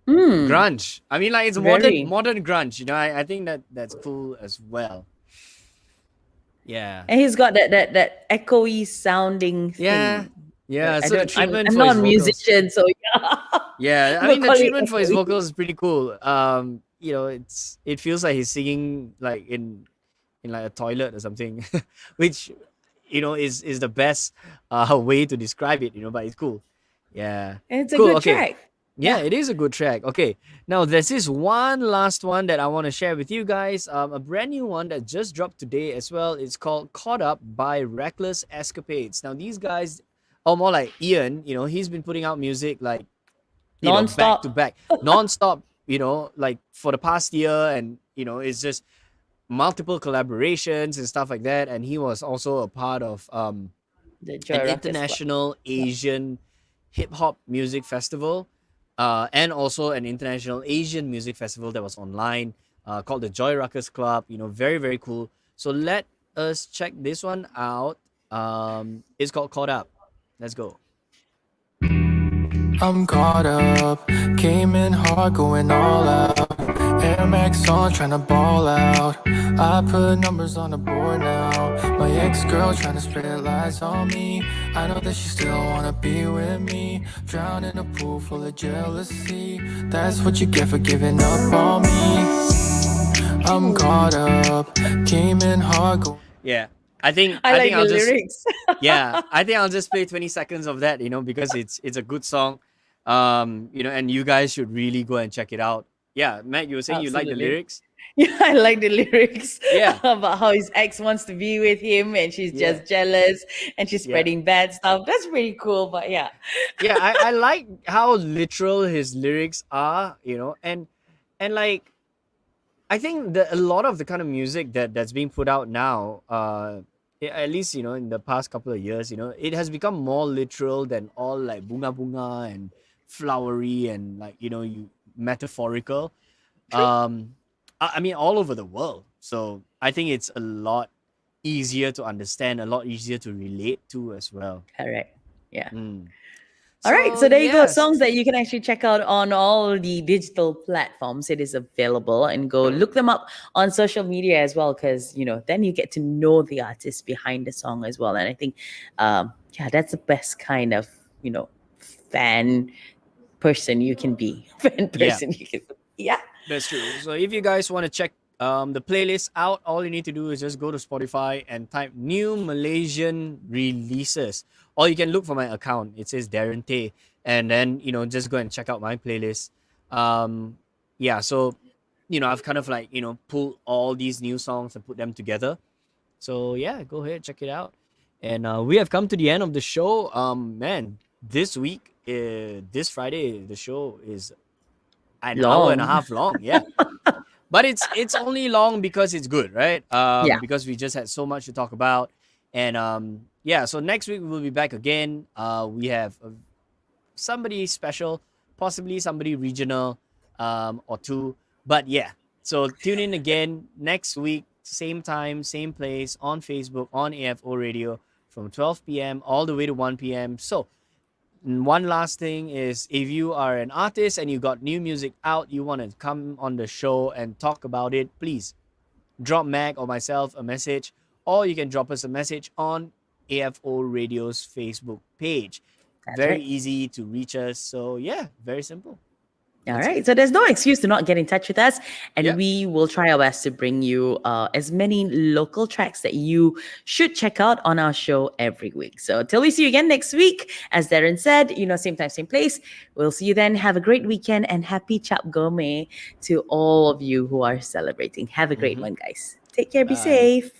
Mm, Grunge. I mean, like, it's very. modern grunge. You know, I think that's cool as well. Yeah. And he's got that echoey sounding Yeah. thing. Yeah. I So the don't. treatment I'm for not his a vocals. musician, so yeah. Yeah, I We'll mean the call it treatment for his echoey. vocals is pretty cool. You know, it feels like he's singing like in like a toilet or something, which you know is the best way to describe it. You know, but it's cool. Yeah, It's a cool. good Okay, track. yeah, Yeah. it is a good track. Okay, now there's this one last one that I want to share with you guys. A brand new one that just dropped today as well. It's called "Caught Up" by Reckless Escapades. Now these guys, or more like Ian, you know, he's been putting out music like back to Non-stop. back, non-stop, like for the past year. And, it's just multiple collaborations and stuff like that. And he was also a part of The an Joy Rockers Club. international Asian hip hop music festival, and also an international Asian music festival that was online, called the Joy Ruckers Club. Very, very cool. So let us check this one out. It's called Caught Up. Let's go. I'm caught up, came in hard, going all out. Air Max on, tryna ball out. I put numbers on the board now. My ex-girl tryna spread lies on me. I know that she still wanna be with me. Drown in a pool full of jealousy. That's what you get for giving up on me. I'm caught up, came in hard, Yeah. I think I like the I'll just lyrics. yeah, I think I'll just play 20 seconds of that, because it's a good song. And you guys should really go and check it out. Yeah, Matt, you were saying you like the Absolutely. lyrics? Yeah, I like the lyrics. Yeah. About how his ex wants to be with him and she's Yeah. just jealous and she's Yeah. spreading bad stuff. That's pretty cool, but yeah. Yeah, I like how literal his lyrics are, and like I think that a lot of the kind of music that's being put out now, at least in the past couple of years, it has become more literal than all like bunga bunga and flowery and like you metaphorical. I mean all over the world. So I think it's a lot easier to understand, a lot easier to relate to as well. Correct. Yeah. Mm. All right, so there you go. yes. Songs that you can actually check out on all the digital platforms. It is available, and go look them up on social media as well, because then you get to know the artist behind the song as well. And I think, that's the best kind of fan person you can be. Fan Yeah. person you can be. Yeah. That's true. So if you guys want to check the playlist out, all you need to do is just go to Spotify and type new Malaysian releases. Or you can look for my account. It says Darren Tay. And then, just go and check out my playlist. So, I've kind of like, pulled all these new songs and put them together. So yeah, go ahead, check it out. And we have come to the end of the show. Man, this week, this Friday, the show is an hour and a Long. half long. Yeah. But it's only long because it's good, right? Yeah. Because we just had so much to talk about. And so next week we'll be back again. We have somebody special, possibly somebody regional, or two. But yeah, so tune in again next week, same time, same place, on Facebook, on AFO Radio, from 12 p.m. all the way to 1 p.m. So one last thing is, if you are an artist and you got new music out, you want to come on the show and talk about it, please drop Mag or myself a message, or you can drop us a message on AFO Radio's Facebook page. That's Very right. easy to reach us. So yeah, very simple. All That's right. it. So there's no excuse to not get in touch with us. And Yep. we will try our best to bring you as many local tracks that you should check out on our show every week. So till we see you again next week, as Darren said, same time, same place. We'll see you then. Have a great weekend and happy Chap Gourmet to all of you who are celebrating. Have a great Mm-hmm. one, guys. Take care. Be Bye. safe.